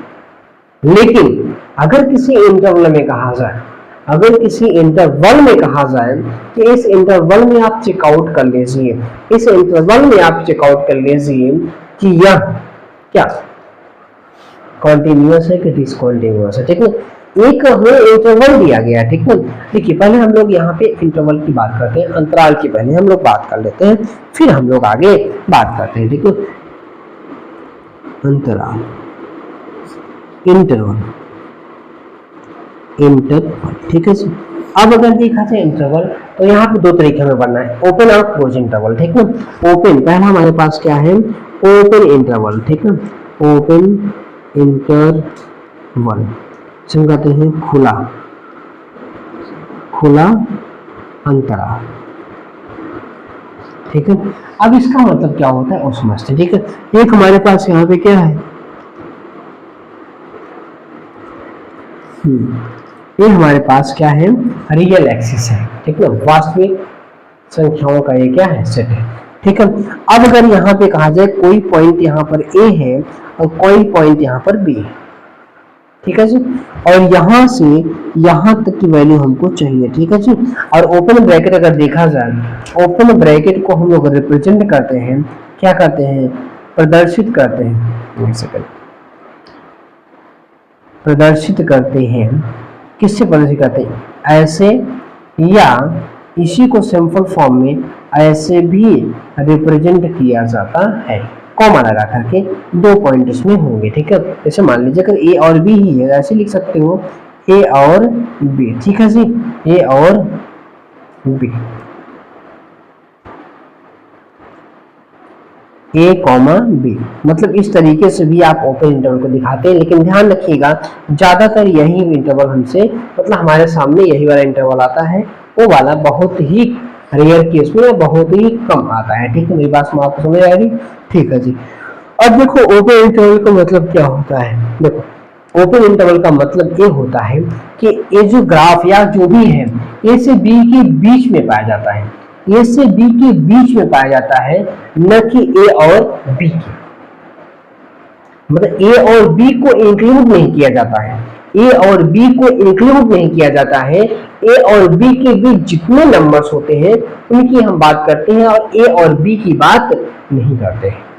लेकिन अगर किसी इंटरवल में कहा जाए, अगर किसी इंटरवल में कहा जाए कि इस इंटरवल में आप चेकआउट कर लीजिए, इस इंटरवल में आप चेकआउट कर लीजिए कि यह क्या कॉन्टिन्यूअस है कि डिसकॉन्टिन्यूअस है, ठीक है। एक हमें इंटरवल दिया गया, ठीक है। देखिए पहले हम लोग यहाँ पे इंटरवल की बात करते हैं, अंतराल की पहले हम लोग बात कर लेते हैं, फिर हम लोग आगे बात करते हैं, ठीक है। अंतराल, इंटरवल, इंटरवल, ठीक है जी। अब अगर देखा जाए इंटरवल तो यहाँ पे दो तरीके में बनना है, ओपन और क्लोज इंटरवल, ठीक है। ओपन पहला हमारे पास क्या है, ओपन इंटरवल, ठीक है, ओपन इंटरवल जिसे कहते हैं खुला, खुला अंतराल, ठीक है। अब इसका मतलब क्या होता है वो समझते हैं, ठीक है। एक हमारे पास यहाँ पे क्या है, ये हमारे पास क्या है, रियल एक्सिस है, ठीक है, वास्तविक संख्याओं का ये क्या है, सेट है, ठीक है। अब अगर यहाँ पे कहा जाए कोई पॉइंट यहाँ पर ए है और कोई पॉइंट यहाँ पर बी है, ठीक है जी, और यहाँ से यहाँ तक की वैल्यू हमको चाहिए, ठीक है जी। और ओपन ब्रैकेट अगर देखा जाए, ओपन ब्रैकेट को हम लोग रिप्रेजेंट करते हैं, क्या करते हैं, प्रदर्शित करते हैं, एक सेकंड, प्रदर्शित करते हैं, किससे प्रदर्शित करते हैं, ऐसे, या इसी को सिंपल फॉर्म में ऐसे भी रिप्रेजेंट किया जाता है, कॉमा लगा करके दो पॉइंट इसमें होंगे, ठीक है। जैसे मान लीजिए अगर ए और बी ही है, ऐसे लिख सकते हो ए और बी, ठीक है जी, ए और बी, ए कॉमा बी, मतलब इस तरीके से भी आप ओपन इंटरवल को दिखाते हैं। लेकिन ध्यान रखिएगा ज्यादातर यही इंटरवल हमसे, मतलब हमारे सामने यही वाला इंटरवल आता है, वो वाला बहुत ही रेयर केस में बहुत ही कम आता है, ठीक है। मेरी बात में आपको समझ आ रही, ठीक है जी। अब देखो ओपन इंटरवल का मतलब क्या होता है, देखो ओपन इंटरवल का मतलब ये होता है कि ये जो ग्राफ या जो भी है ए से बी के बीच में पाया जाता है, ए से बी के बीच में पाया जाता है, न कि ए और बी के, मतलब ए और बी को इंक्लूड नहीं किया जाता है, ए और बी को इंक्लूड नहीं किया जाता है। ए और बी के बीच जितने नंबर्स होते हैं उनकी हम बात करते हैं और ए और बी की बात नहीं करते हैं।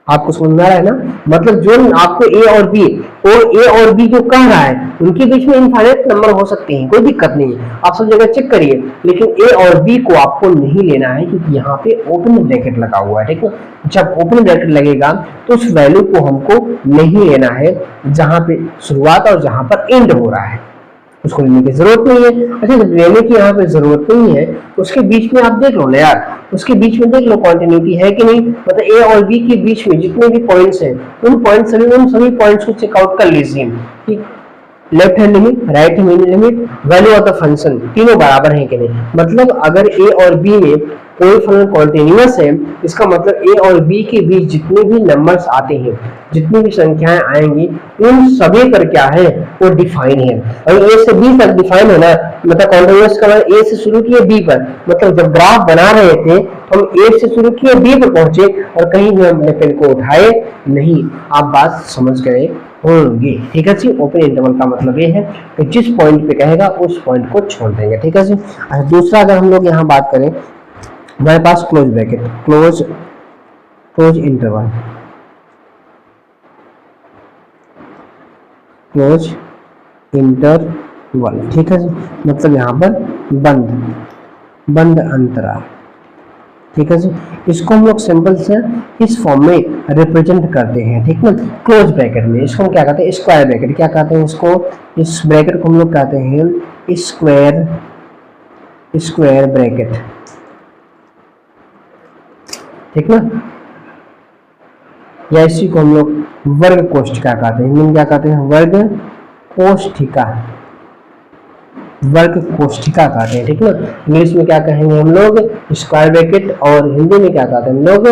आपको समझ में आ रहा है ना, मतलब जो आपको ए और बी, और ए और बी जो कह रहा है उनके बीच में इनफाइनाइट नंबर हो सकते हैं, कोई दिक्कत नहीं है, आप सब जगह चेक करिए, लेकिन ए और बी को आपको नहीं लेना है क्योंकि यहाँ पे ओपन ब्रैकेट लगा हुआ है, ठीक है। जब ओपन ब्रैकेट लगेगा तो उस वैल्यू को हमको नहीं लेना है जहां पे शुरुआत और जहां पर एंड हो रहा है, उसको लेने की जरूरत नहीं है। अच्छा जब लेने की यहाँ पे जरूरत नहीं है, उसके बीच में आप देख लो ना यार, उसके बीच में देख लो कॉन्टिन्यूटी है कि नहीं, मतलब ए और बी के बीच में जितने भी पॉइंट्स हैं उन सभी पॉइंट्स को चेकआउट कर लीजिए, ठीक, left hand limit, right hand limit, value of the function तीनों बराबर हैं कि नहीं। मतलब अगर ए और बी में कोई फंक्शन कॉन्टिन्यूअस है, इसका मतलब ए और बी के बीच जितने भी नंबर्स आते हैं, जितनी भी संख्याएं आएंगी, उन सभी पर क्या है, वो डिफाइन है। और ए से बी तक डिफाइन है ना, मतलब कॉन्टिन्यूअस का मतलब ए से शुरू किए बी पर, मतलब जब ग्राफ बना रहे थे हम ए से शुरू किए बी पर पहुंचे और कहीं भी हमने पेन को उठाए नहीं। आप बात समझ गए होंगे, ठीक है जी। ओपन इंटरवल का मतलब ये है कि जिस पॉइंट पे कहेगा उस पॉइंट को छोड़ देंगे, ठीक है जी। अच्छा दूसरा अगर हम लोग यहाँ बात करें, हमारे पास close bracket, close interval, close interval, ठीक है जी, मतलब यहाँ पर बंद अंतराल, ठीक है जी। इसको हम लोग सिंपल से इस फॉर्म में रिप्रेजेंट करते हैं, ठीक है, क्लोज ब्रैकेट में। इसको हम क्या कहते हैं, स्क्वायर ब्रैकेट, क्या कहते हैं इसको, इस ब्रैकेट को हम लोग कहते हैं स्क्वायर ब्रैकेट, ठीक ना, या इसी को हम लोग वर्ग कोष्ठिका कहते हैं, हिंदी में क्या कहते हैं, वर्ग कोष्ठिका कहते हैं, ठीक ना। इंग्लिश में क्या कहेंगे हम लोग, स्क्वायर ब्रैकेट, और हिंदी में क्या कहते हैं हम लोग,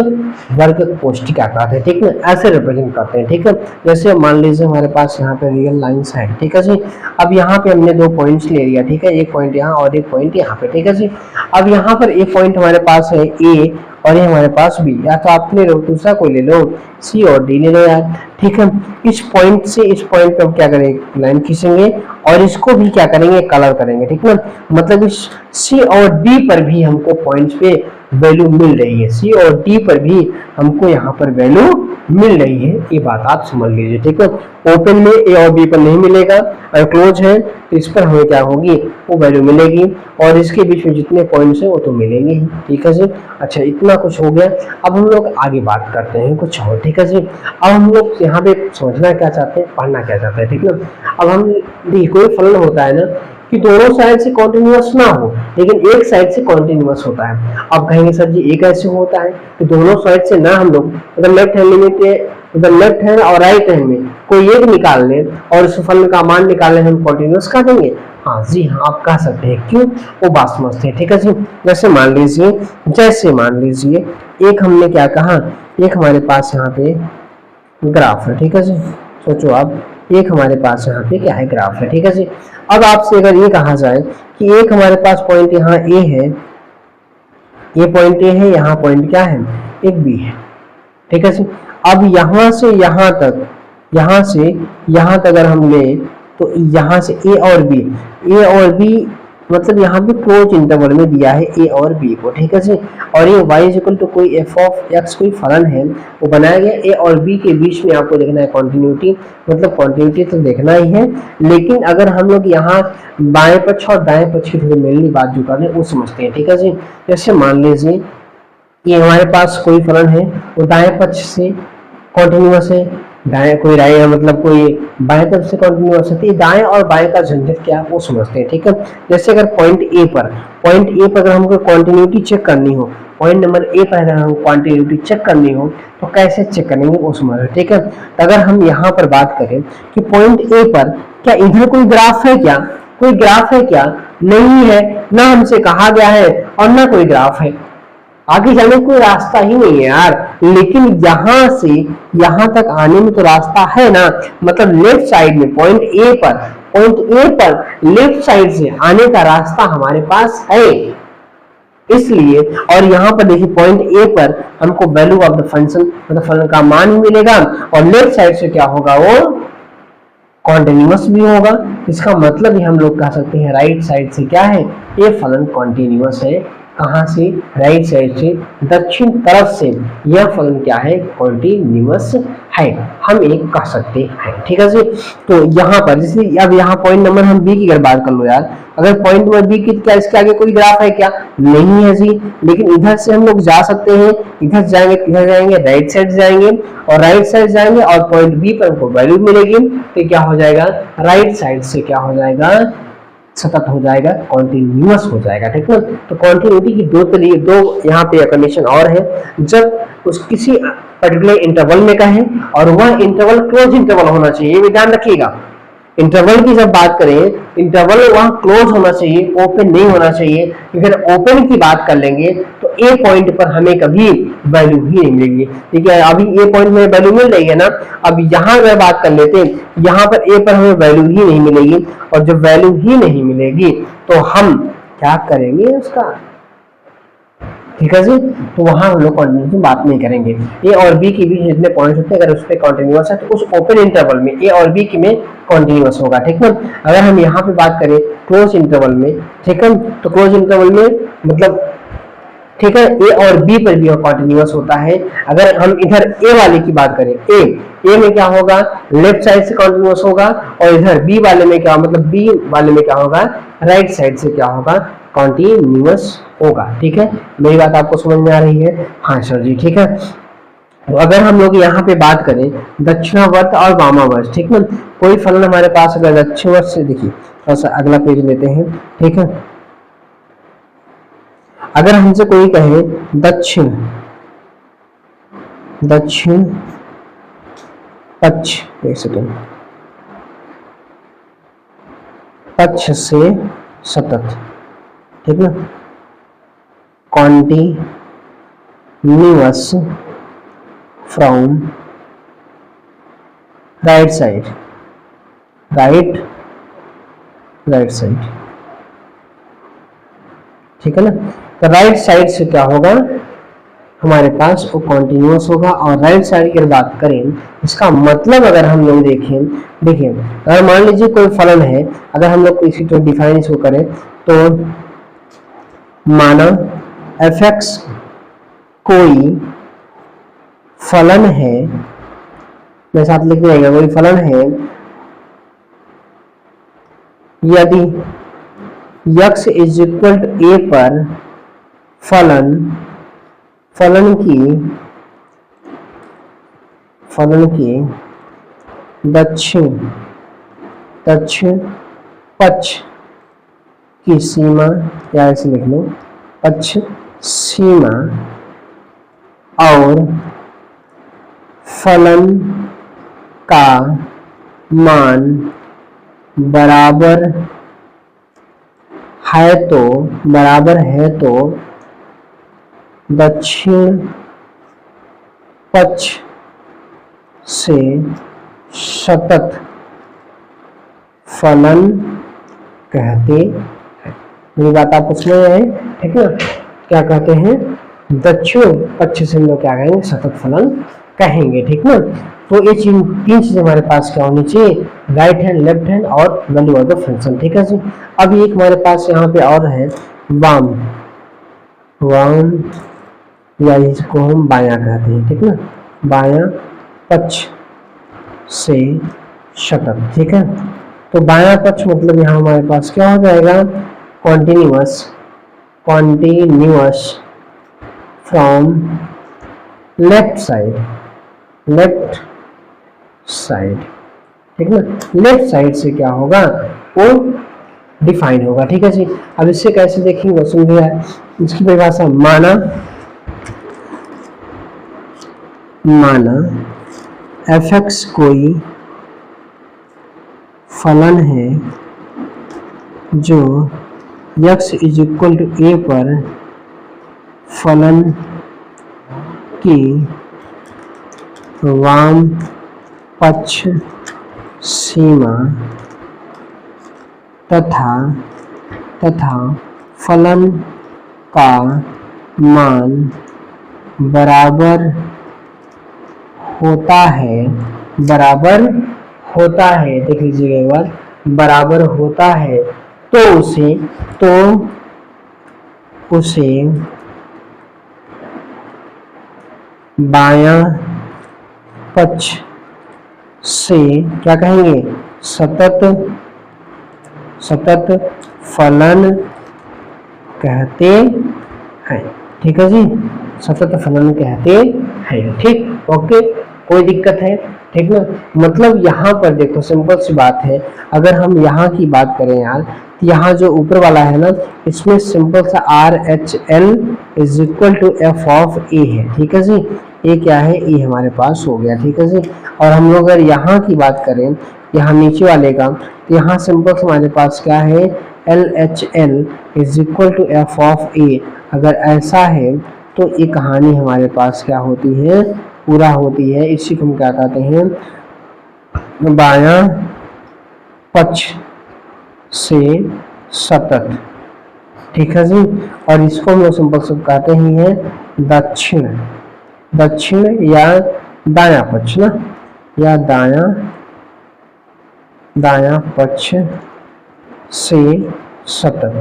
वर्ग कोष्ठिका कहते हैं, ठीक ना, ऐसे रिप्रेजेंट करते हैं, ठीक है। जैसे मान लीजिए हमारे पास यहाँ पे रियल लाइंस है, ठीक है जी। अब यहाँ पे हमने 2 पॉइंट्स ले लिया, ठीक है, एक पॉइंट यहाँ और एक पॉइंट यहाँ पे, ठीक है जी। अब यहाँ पर एक पॉइंट हमारे पास है ए और ये हमारे पास बी, या तो आप ले लो, दूसरा कोई ले लो, सी और डी ले लो यार, ठीक है। इस पॉइंट से इस पॉइंट पे हम क्या करेंगे, लाइन खींचेंगे और इसको भी क्या करेंगे, कलर करेंगे, ठीक है। मतलब इस सी और डी पर भी हमको पॉइंट्स पे वैल्यू मिल रही है, सी और डी पर भी हमको यहाँ पर वैल्यू मिल रही है, ये बात आप समझ लीजिए, ठीक है। ओपन में ए और बी पर नहीं मिलेगा, और क्लोज है तो इस पर हमें क्या होगी, वो वैल्यू मिलेगी, और इसके बीच में जितने पॉइंट्स हैं वो तो मिलेंगे ही, ठीक है जी। अच्छा, इतना कुछ हो गया। अब हम लोग आगे बात करते हैं कुछ और, ठीक है जी। अब हम लोग यहाँ पे समझना क्या चाहते हैं, पढ़ना क्या चाहते हैं, ठीक है। अब हम देखिए, कोई फलन होता है ना कि दोनों साइड से कॉन्टिन्यूअस ना हो, लेकिन एक साइड से कॉन्टिन्यूअस होता है। अब कहेंगे सर जी एक ऐसे होता है कि दोनों साइड से ना हम लोग, मतलब लेफ्ट हैंड लिमिट, मतलब लेफ्ट हैंड और राइट हैंड में कोई एक निकाल ले और उस फलन का मान निकालने हम कॉन्टिन्यूअस कह देंगे। हाँ जी हाँ, आप कह सकते हैं, क्यों, वो बात समझते हैं, ठीक है जी। जैसे मान लीजिए एक हमने क्या कहा, एक हमारे पास यहाँ पे ग्राफ है, ठीक है जी। सोचो आप, एक हमारे पास यहाँ पे क्या है, ग्राफ है, ठीक है जी। अब आपसे अगर ये कहा जाए कि एक हमारे पास पॉइंट यहाँ ए है, ये पॉइंट ए है, यहाँ पॉइंट क्या है, एक बी है, ठीक है जी। अब यहाँ से यहाँ तक अगर हम ले तो यहाँ से ए और बी मतलब यहाँ भी क्लोज इंटरवल में दिया है ए और बी को, ठीक है जी। और ये y इक्वल टू कोई f ऑफ x कोई फलन है, वो बनाया गया ए और बी के बीच में, आपको देखना है कॉन्टिन्यूटी, मतलब कॉन्टिन्यूटी तो देखना ही है। लेकिन अगर हम लोग यहाँ बाएं पक्ष और दाएं पक्ष की थोड़ी मिलनी बात जो कर रहे हैं वो समझते हैं, ठीक है जी। जैसे मान लीजिए ये हमारे पास कोई फलन है, वो दाएं पक्ष से कॉन्टिन्यूअस है, दाएं कोई राय है, मतलब कोई बाएं तरफ से कॉन्टिन्यूअस है, दाएं और बाएं का झंझट क्या है वो समझते हैं, ठीक है। जैसे अगर पॉइंट ए पर अगर हमको कॉन्टिन्यूटी चेक करनी हो, पॉइंट नंबर ए पर अगर हमको कॉन्टिन्यूटी चेक करनी हो तो कैसे चेक करेंगे वो समझ, ठीक है। अगर हम यहाँ पर बात करें कि पॉइंट ए पर क्या इधर कोई ग्राफ है क्या, नहीं है, ना हमसे कहा गया है और ना कोई ग्राफ है, आगे जाने कोई रास्ता ही नहीं है यार। लेकिन यहां से यहां तक आने में तो रास्ता है ना, मतलब लेफ्ट साइड में पॉइंट ए पर लेफ्ट साइड से आने का रास्ता हमारे पास है, इसलिए। और यहाँ पर देखिए पॉइंट ए पर हमको वैल्यू ऑफ द फंक्शन, मतलब फलन का मान ही मिलेगा, और लेफ्ट साइड से क्या होगा, वो कॉन्टिन्यूअस भी होगा। इसका मतलब हम लोग कह सकते हैं राइट साइड से क्या है, ये फलन कॉन्टिन्यूअस है। कहां से, राइट साइड से, दक्षिण तरफ से यह फलन क्या है, कॉन्टिन्यूअस है, हम एक कह सकते हैं, ठीक है जी। तो यहाँ पर जैसे अब यहाँ पॉइंट नंबर हम बी की अगर बात कर लो यार, अगर पॉइंट नंबर बी की क्या इसके आगे कोई ग्राफ है क्या, नहीं है जी। लेकिन इधर से हम लोग जा सकते हैं, इधर जाएंगे राइट साइड जाएंगे, और राइट साइड जाएंगे और पॉइंट बी पर हमको वैल्यू मिलेगी, तो क्या हो जाएगा, राइट साइड से क्या हो जाएगा, सतत हो जाएगा, कॉन्टिन्यूअस हो जाएगा, ठीक है। तो कॉन्टिन्यूटी की दो यहाँ पे कंडीशन और है, जब उस किसी पर्टिकुलर इंटरवल में का है और वह इंटरवल क्लोज इंटरवल होना चाहिए, ये भी ध्यान रखिएगा। इंटरवल की जब बात करें, इंटरवल वहां क्लोज होना चाहिए, ओपन नहीं होना चाहिए। अगर ओपन की बात कर लेंगे तो ए पॉइंट पर हमें कभी वैल्यू ही नहीं मिलेगी, ठीक है। अभी ए पॉइंट में वैल्यू मिल रही है ना, अब यहाँ अगर बात कर लेते हैं, यहाँ पर ए पर हमें वैल्यू ही नहीं मिलेगी, और जब वैल्यू ही नहीं मिलेगी तो हम क्या करेंगे उसका, ठीक है जी। तो वहां हम लोग कॉन्टिन्यूस की बात नहीं करेंगे। ए और बी के बीच जितने पॉइंट्स होते हैं, अगर उस पर कॉन्टिन्यूस है तो उस ओपन इंटरवल में ए और बी की में कॉन्टिन्यूस होगा, ठीक है। अगर हम यहाँ पे बात करें क्लोज इंटरवल में, ठीक है, तो क्लोज इंटरवल में मतलब ठीक है। ए और बी पर भी कॉन्टिन्यूअस होता है। अगर हम इधर ए वाले की बात करें, ए में क्या होगा, लेफ्ट साइड से कॉन्टिन्यूअस होगा, और इधर बी वाले में क्या, मतलब बी वाले में क्या होगा, राइट साइड से क्या होगा, कॉन्टिन्यूअस होगा। ठीक है, मेरी बात आपको समझ में आ रही है? हाँ सर जी, ठीक है। तो अगर हम लोग यहाँ पे बात करें दक्षिणावर्त और वामावर्त, ठीक है, कोई फलन हमारे पास अगर दक्षिणावर्त से, देखिए थोड़ा सा अगला पेज लेते हैं, ठीक है। अगर हमसे कोई कहे दक्षिण पक्ष, एक सेकेंड, पक्ष से सतत, ठीक है, continuous from right side, right side, ठीक है ना। तो राइट साइड से क्या होगा हमारे पास, वो कॉन्टिन्यूअस होगा। और राइट साइड की बात करें, इसका मतलब अगर हम लोग देखें, देखिए अगर मान लीजिए कोई फलन है, अगर हम लोग इसी तो डिफाइन इसको करें, तो माना f(x) कोई फलन है, मेरे साथ लिख जाएगा, कोई फलन है यदि x is equal to a पर फलन की दक्षिण पक्ष की सीमा, या ऐसे लिख लो, पक्ष सीमा और फलन का मान बराबर है तो दक्षिण पक्ष से सतत फलन कहते हैं। मेरी बात आपको समझ में आई? ठीक है, क्या कहते हैं, दक्षिण पक्ष से हम लोग क्या कहेंगे, सतत फलन कहेंगे। ठीक ना। तो ये तीन चीज हमारे पास क्या होनी चाहिए, राइट हैंड, लेफ्ट हैंड और वैल्यू ऑफ द फंक्शन। ठीक है जी। अब एक हमारे पास यहाँ पे और है वाम, या इसको हम बायां कहते हैं। ठीक ना, बायां पक्ष से सतत। ठीक है, तो बायां पक्ष मतलब यहाँ हमारे पास क्या हो जाएगा, कॉन्टिन्यूअस फ्रॉम लेफ्ट साइड। ठीक ना, लेफ्ट साइड से क्या होगा, वो डिफाइन होगा। ठीक है जी। अब इससे कैसे देखेंगे समझिए, इसकी परिभाषा, माना f(x) कोई फलन है जो x is equal to a पर फलन की वाम पक्ष सीमा तथा फलन का मान बराबर होता है, देख लीजिएगा एक बार, बराबर होता है, तो उसे बायां पक्ष से क्या कहेंगे, सतत फलन कहते हैं। ठीक है जी, सतत फलन कहते हैं। ठीक, ओके, कोई दिक्कत है? ठीक ना। मतलब यहाँ पर देखो सिंपल सी बात है, अगर हम यहाँ की बात करें यार, तो यहाँ जो ऊपर वाला है ना, इसमें सिंपल सा RHL is equal to f of a है। ठीक है जी, ये क्या है, ये हमारे पास हो गया। ठीक है जी। और हम लोग अगर यहाँ की बात करें, यहाँ नीचे वाले का, तो यहाँ सिंपल हमारे पास क्या है, LHL is equal to f of a। अगर ऐसा है तो ये कहानी हमारे पास क्या होती है, पूरा होती है। इसी को हम क्या कहते हैं, बायां पक्ष से सतत। ठीक है जी। और इसको हम लोग सिंपल से कहते ही हैं दक्षिण या दायां पक्ष ना, या दायां पक्ष से सतत।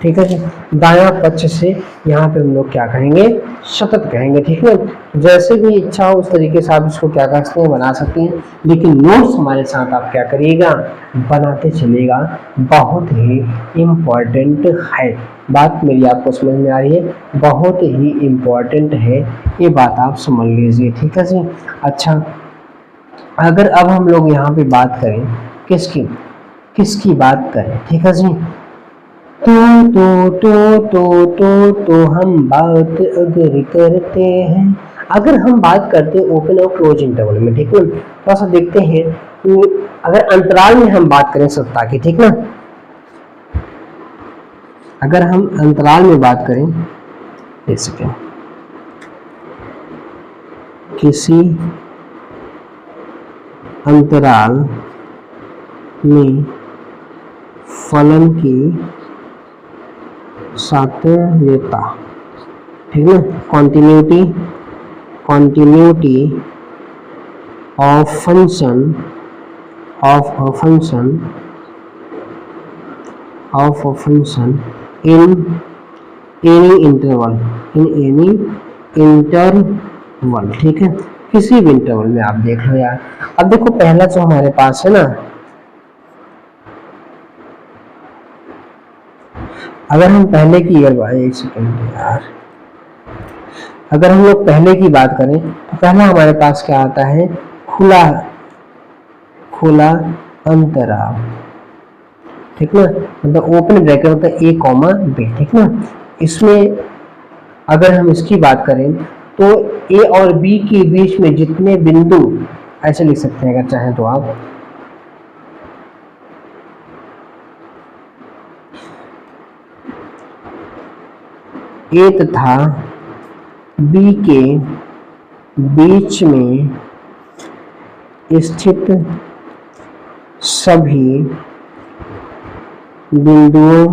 ठीक है जी। दायां पक्ष से यहाँ पे हम लोग क्या कहेंगे, सतत कहेंगे, ठीक है। जैसे भी इच्छा हो उस तरीके से आप इसको क्या कर सकते हैं, बना सकते हैं, लेकिन नोट्स हमारे साथ आप क्या करिएगा, बनाते चलिएगा, बहुत ही इम्पोर्टेंट है। बात मेरी आपको समझ में आ रही है, बहुत ही इम्पोर्टेंट है, ये बात आप समझ लीजिए, ठीक है जी। अच्छा, अगर अब हम लोग यहाँ पे बात करें किसकी किसकी बात करें, ठीक है जी। तो हम बात अगर करते हैं, अगर हम बात करते हैं ओपन और क्लोज इंटरवल में, ठीक है। थोड़ा सा देखते हैं कि अगर अंतराल में हम बात करें सत्ता की, ठीक ना, अगर हम अंतराल में बात करें, एक सेकेंड, किसी अंतराल में फलन की सातत्यता, ठीक है, continuity of function of a function in any interval, ठीक है, किसी भी इंटरवल में आप देख लो यार। अब देखो पहला जो हमारे पास है ना, अगर हम पहले की एक सेकेंड यार, अगर हम लोग पहले की बात करें तो पहला हमारे पास क्या आता है, खुला अंतराल, ठीक ना, मतलब ओपन ब्रैकेट होता है a कॉमा b, ठीक ना। इसमें अगर हम इसकी बात करें तो a और b के बीच में जितने बिंदु, ऐसे लिख सकते हैं अगर चाहें तो आप, a तथा b के बीच में स्थित सभी बिंदुओं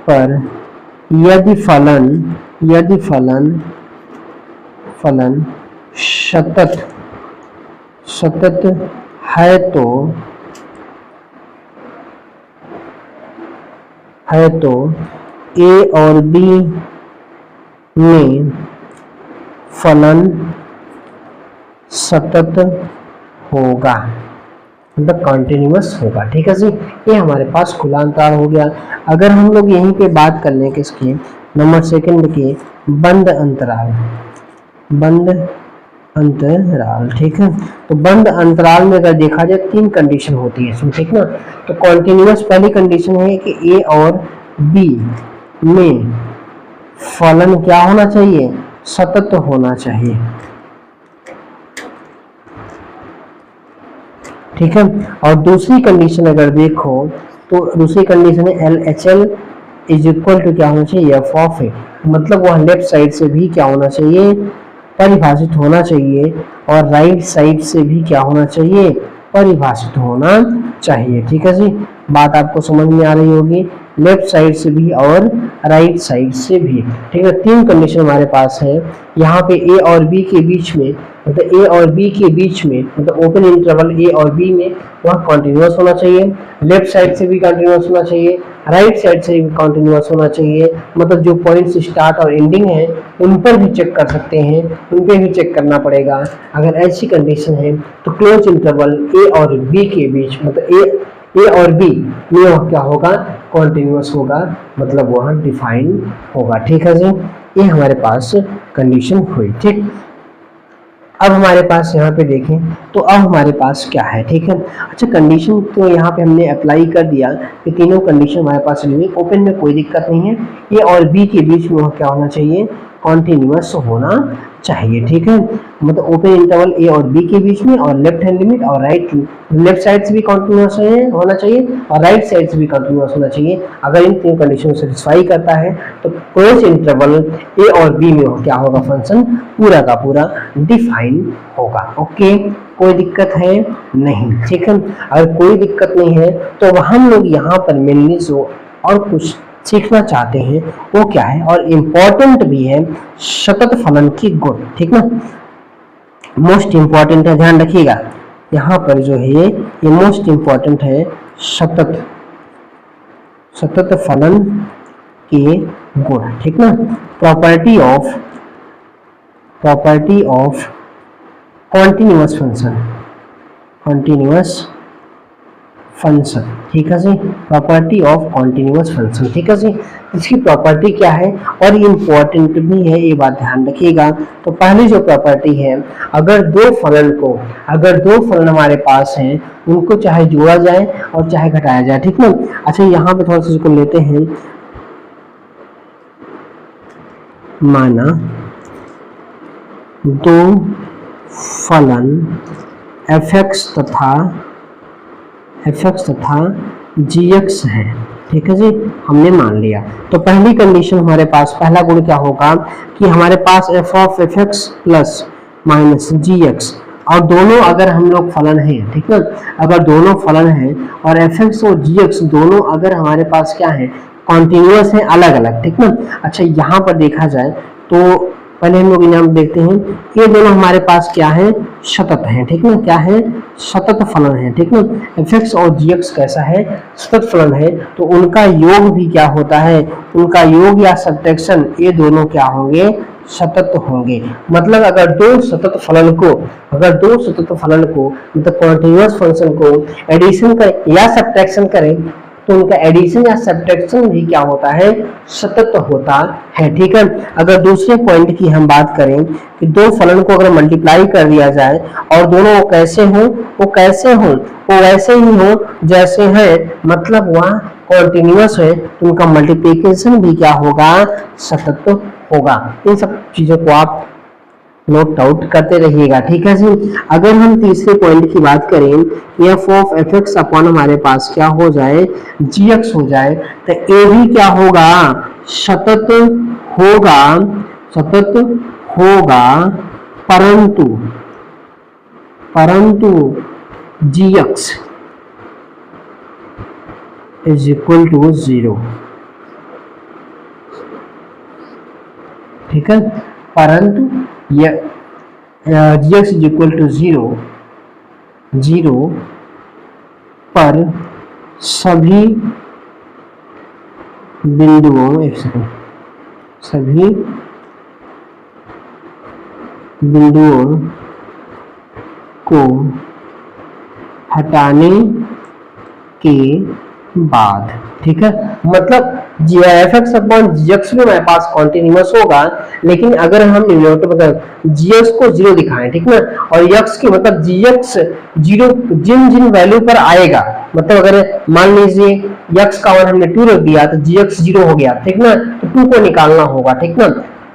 पर यदि फलन सतत है तो a और b में फलन सतत होगा, मतलब कंटिन्यूअस होगा, ठीक है जी। ये हमारे पास खुला अंतराल हो गया। अगर हम लोग यहीं पे बात कर लें किसकी, नंबर सेकंड के, बंद अंतराल, ठीक है। तो बंद अंतराल में अगर देखा जाए तीन कंडीशन होती है इसमें, ठीक ना। तो कॉन्टिन्यूअस पहली कंडीशन है कि ए और बी में फलन क्या होना चाहिए, सतत होना चाहिए, ठीक है। और दूसरी कंडीशन अगर देखो तो दूसरी कंडीशन है LHL इज इक्वल टू क्या होना चाहिए, एफ ऑफ ए, मतलब वह लेफ्ट साइड से भी क्या होना चाहिए, परिभाषित होना चाहिए, और राइट साइड से भी क्या होना चाहिए, परिभाषित होना चाहिए, ठीक है जी। बात आपको समझ में आ रही होगी, लेफ्ट साइड से भी और राइट साइड से भी, ठीक है। तीन कंडीशन हमारे पास है यहाँ पे, ए और बी के बीच में, मतलब ए और बी के बीच में, मतलब ओपन इंटरवल ए और बी में वह कंटिन्यूअस होना चाहिए, लेफ्ट साइड से भी कंटिन्यूअस होना चाहिए, राइट साइड से भी कंटिन्यूअस होना चाहिए, मतलब जो पॉइंट्स स्टार्ट और एंडिंग है उन पर भी चेक कर सकते हैं, उन पर भी चेक करना पड़ेगा। अगर ऐसी कंडीशन है तो क्लोज इंटरवल ए और बी के बीच, मतलब ए और बी में वह क्या होगा, कॉन्टिन्यूअस होगा, मतलब वह डिफाइन होगा, ठीक है जी। ये हमारे पास कंडीशन हुई, ठीक। अब हमारे पास यहाँ पे देखें तो अब हमारे पास क्या है, ठीक है। अच्छा, कंडीशन तो यहाँ पे हमने अप्लाई कर दिया कि तीनों कंडीशन हमारे पास चली गई, ओपन में कोई दिक्कत नहीं है, ए और बी के बीच में क्या होना चाहिए, कॉन्टिन्यूअस होना चाहिए, ठीक है। मतलब ओपन इंटरवल ए और बी के बीच में, और लेफ्ट हैंड लिमिट और लेफ्ट साइड से भी कॉन्टिन्यूअस होना चाहिए और राइट साइड से भी कॉन्टिन्यूअस होना चाहिए। अगर इन तीन कंडीशन को सेटिस्फाई करता है तो क्लोज इंटरवल ए और बी में क्या होगा, फंक्शन पूरा का पूरा डिफाइन होगा। ओके, कोई दिक्कत है नहीं, ठीक है। अगर कोई दिक्कत नहीं है तो हम लोग यहाँ पर मेनली जो और कुछ सीखना चाहते हैं वो क्या है, और इम्पोर्टेंट भी है, सतत फलन की गुण, ठीक ना, मोस्ट इम्पोर्टेंट है, ध्यान रखिएगा। यहाँ पर जो है ये मोस्ट इम्पोर्टेंट है, सतत फलन के गुण, ठीक ना। प्रॉपर्टी ऑफ कॉन्टिन्यूअस फंक्शन, ठीक है जी। प्रॉपर्टी ऑफ कॉन्टिन्यूअस फंक्शन, ठीक है जी। इसकी प्रॉपर्टी क्या है और ये इंपॉर्टेंट भी है, ये बात ध्यान रखिएगा। तो पहली जो प्रॉपर्टी है, अगर दो फलन हमारे पास हैं, उनको चाहे जोड़ा जाए और चाहे घटाया जाए, ठीक ना। अच्छा, यहाँ पे थोड़ा सा इसको लेते हैं। माना दो फलन fx तथा gx है, ठीक है जी, हमने मान लिया। तो पहली कंडीशन हमारे पास, पहला गुण क्या होगा कि हमारे पास f of fx plus minus gx, और दोनों अगर हम लोग फलन हैं, ठीक है, अगर दोनों फलन हैं और fx और gx दोनों अगर हमारे पास क्या है, कॉन्टिन्यूअस है, अलग अलग, ठीक ना। अच्छा, यहाँ पर देखा जाए तो पहले हम लोग इनाम देखते हैं, ये दोनों हमारे पास क्या है, सतत हैं, ठीक ना। क्या है, सतत फलन है, ठीक ना। fx और gx कैसा है, सतत फलन है, तो उनका योग भी क्या होता है, उनका योग या सब्ट्रैक्शन, ये दोनों क्या होंगे, सतत होंगे। मतलब अगर दो सतत फलन को मतलब कॉन्टिन्यूअस फंक्शन को एडिशन करें या सब्ट्रैक्शन करें, तो उनका एडिशन या सब्ट्रैक्शन भी क्या होता है, सतत होता है, ठीक है। अगर दूसरे पॉइंट की हम बात करें कि दो फलन को अगर मल्टीप्लाई कर दिया जाए और दोनों वो वैसे हो वो वैसे ही हो जैसे है, मतलब वह कॉन्टिन्यूअस है, तो उनका मल्टीप्लिकेशन भी क्या होगा, सतत होगा। इन सब चीजों को आप नोट आउट करते रहिएगा, ठीक है जी। अगर हम तीसरे पॉइंट की बात करें, f ऑफ fx अपॉन हमारे पास क्या हो जाए, gx हो जाए, तो ये भी क्या होगा, सतत होगा, परंतु gx इज इक्वल टू 0, ठीक है। परंतु gx इज इक्वल टू 0 पर सभी बिंदुओं, एक सेकंड, सभी बिंदुओं को हटाने के बाद, ठीक है। मतलब fx अपॉन gx भी हमारे पास कॉन्टिन्यूअस होगा, लेकिन अगर हम न्यूमरेटर मतलब gx को 0 दिखाएं, ठीक ना, और x की मतलब gx 0 जिन वैल्यू पर आएगा, मतलब अगर मान लीजिए x का मान हमने 2 रख दिया तो gx 0 हो गया, ठीक ना, तो 2 को निकालना होगा, ठीक ना।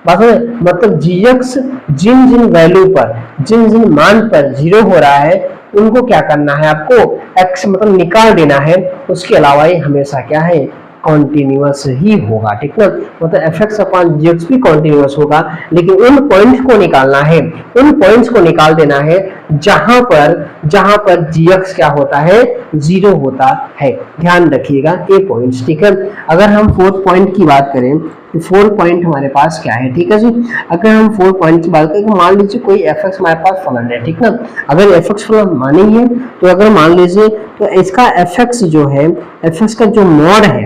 बात है, मतलब gx जिन वैल्यू पर, जिन मान पर 0 हो रहा है, उनको क्या करना है, आपको x मतलब निकाल देना है। उसके अलावा ये हमेशा क्या है, कॉन्टिन्यूअस ही होगा, ठीक ना। मतलब fx अपॉन gx भी कॉन्टिन्यूअस होगा, लेकिन उन पॉइंट्स को निकालना है, उन पॉइंट्स को निकाल देना है जहां पर gx क्या होता है, 0 होता है। ध्यान रखिएगा ये पॉइंट्स, ठीक है। अगर हम फोर्थ पॉइंट की बात करें, तो 4 पॉइंट हमारे पास क्या है, ठीक है जी। अगर हम 4 पॉइंट की बात करें, मान लीजिए कोई fx हमारे पास फलन है, ठीक ना। अगर fx फलन माने ही है, तो अगर मान लीजिए तो इसका fx जो है, fx का जो मॉड है,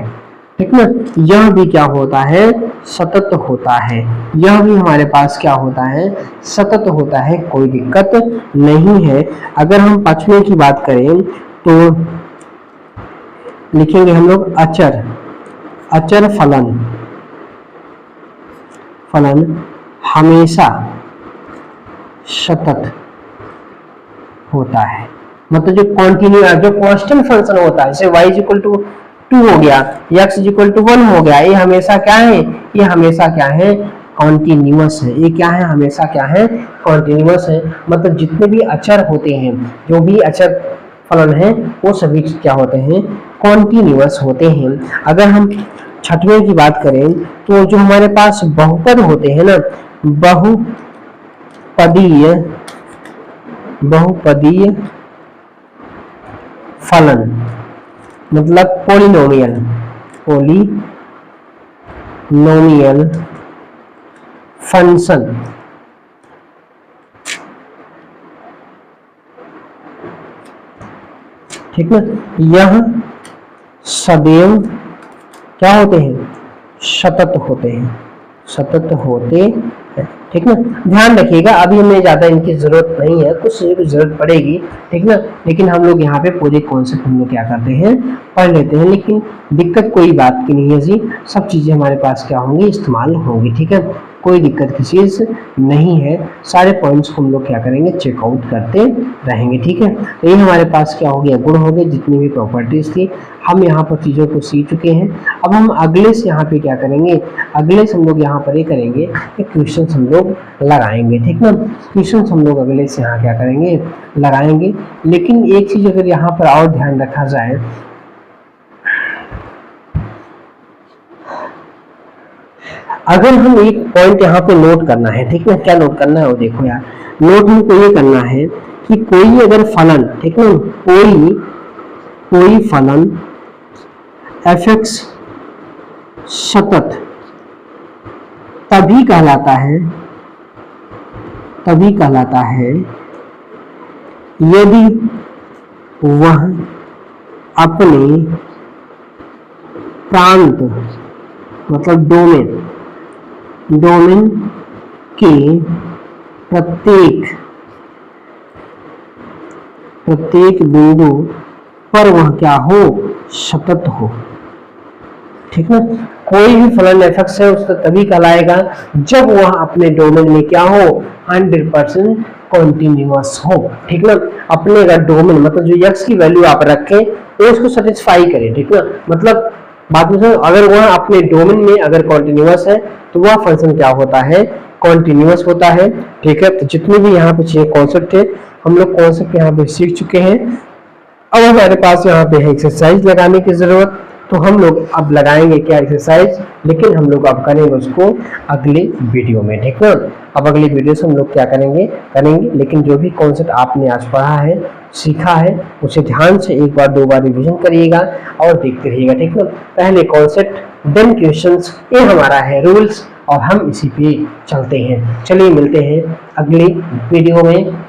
ठीक ना, यह भी क्या होता है, सतत होता है। यह भी हमारे पास क्या होता है, सतत होता है, कोई दिक्कत नहीं है। अगर हम पांचवें की बात करें तो लिखेंगे हम लोग अचर फलन हमेशा सतत होता है। मतलब जो कांस्टेंट फंक्शन होता है, जैसे y इक्वल टू 2 हो गया, x इक्वल टू 1 हो गया, ये हमेशा क्या है, ये हमेशा क्या है, कॉन्टिन्यूअस है। ये क्या है, हमेशा क्या है, कॉन्टिन्यूअस है। मतलब जितने भी अचर होते हैं, जो भी अचर फलन है, वो सभी क्या होते हैं, कॉन्टिन्यूअस होते हैं। अगर हम छठवें की बात करें, तो जो हमारे पास बहुपद होते हैं ना, बहुपदीय फलन, मतलब पोलिनोमियल फंक्शन, ठीक है, यह सदैव क्या होते हैं, सतत होते हैं, सतत होते हैं, ठीक ना। ध्यान रखिएगा अभी हमें ज्यादा इनकी जरूरत नहीं है, कुछ चीजों की जरूरत पड़ेगी, ठीक ना, लेकिन हम लोग यहाँ पे पूरे कॉन्सेप्ट हम लोग क्या करते हैं, पढ़ लेते हैं। लेकिन दिक्कत कोई बात की नहीं है जी, सब चीजें हमारे पास क्या होंगी, इस्तेमाल होंगी, ठीक है, कोई दिक्कत की चीज नहीं है। सारे पॉइंट्स को हम लोग क्या करेंगे, चेकआउट करते रहेंगे, ठीक है। तो ये हमारे पास क्या हो गया, गुण हो गए, जितनी भी प्रॉपर्टीज थी हम यहाँ पर चीजों को सीख चुके हैं। अब हम अगले से यहाँ पे क्या करेंगे, अगले से हम लोग यहाँ पर ये करेंगे कि क्वेश्चन हम लोग लगाएंगे, ठीक ना। क्वेश्चन हम लोग अगले से यहाँ क्या करेंगे, लगाएंगे। लेकिन एक चीज अगर यहाँ पर और ध्यान रखा जाए, अगर हम एक पॉइंट यहाँ पे नोट करना है, ठीक ना, क्या नोट करना है वो देखो यार, नोट हमको ये करना है कि कोई अगर फलन, ठीक ना, कोई फलन f(x) सतत तभी कहलाता है यदि वह अपने प्रांत मतलब डोमेन के प्रत्येक बिंदु पर वह क्या हो, सतत हो, ठीक ना। कोई भी फलन f(x) है उसका तभी कहलाएगा जब वह अपने डोमेन में क्या हो, 100% कॉन्टिन्यूअस हो, ठीक ना। अपने अगर डोमेन मतलब जो x की वैल्यू आप रखें वो उसको सेटिस्फाई करे, ठीक ना, मतलब बात में अगर वह अपने डोमेन में अगर कॉन्टिन्यूअस है तो वह फंक्शन क्या होता है, कॉन्टिन्यूअस होता है, ठीक है। तो जितने भी यहाँ पे कॉन्सेप्ट है हम लोग कॉन्सेप्ट यहाँ पे सीख चुके हैं। अब हमारे पास यहाँ पे है एक्सरसाइज लगाने की जरूरत, तो हम लोग अब लगाएंगे क्या एक्सरसाइज, लेकिन हम लोग अब करेंगे उसको अगले वीडियो में, ठीक ना। अब अगली वीडियो से हम लोग क्या करेंगे, लेकिन जो भी कॉन्सेप्ट आपने आज पढ़ा है, सीखा है, उसे ध्यान से एक बार दो बार रिवीजन करिएगा और देखते रहिएगा, ठीक ना। पहले कॉन्सेप्ट देन क्वेश्चंस, ये हमारा है रूल्स और हम इसी पे चलते हैं। चलिए मिलते हैं अगले वीडियो में।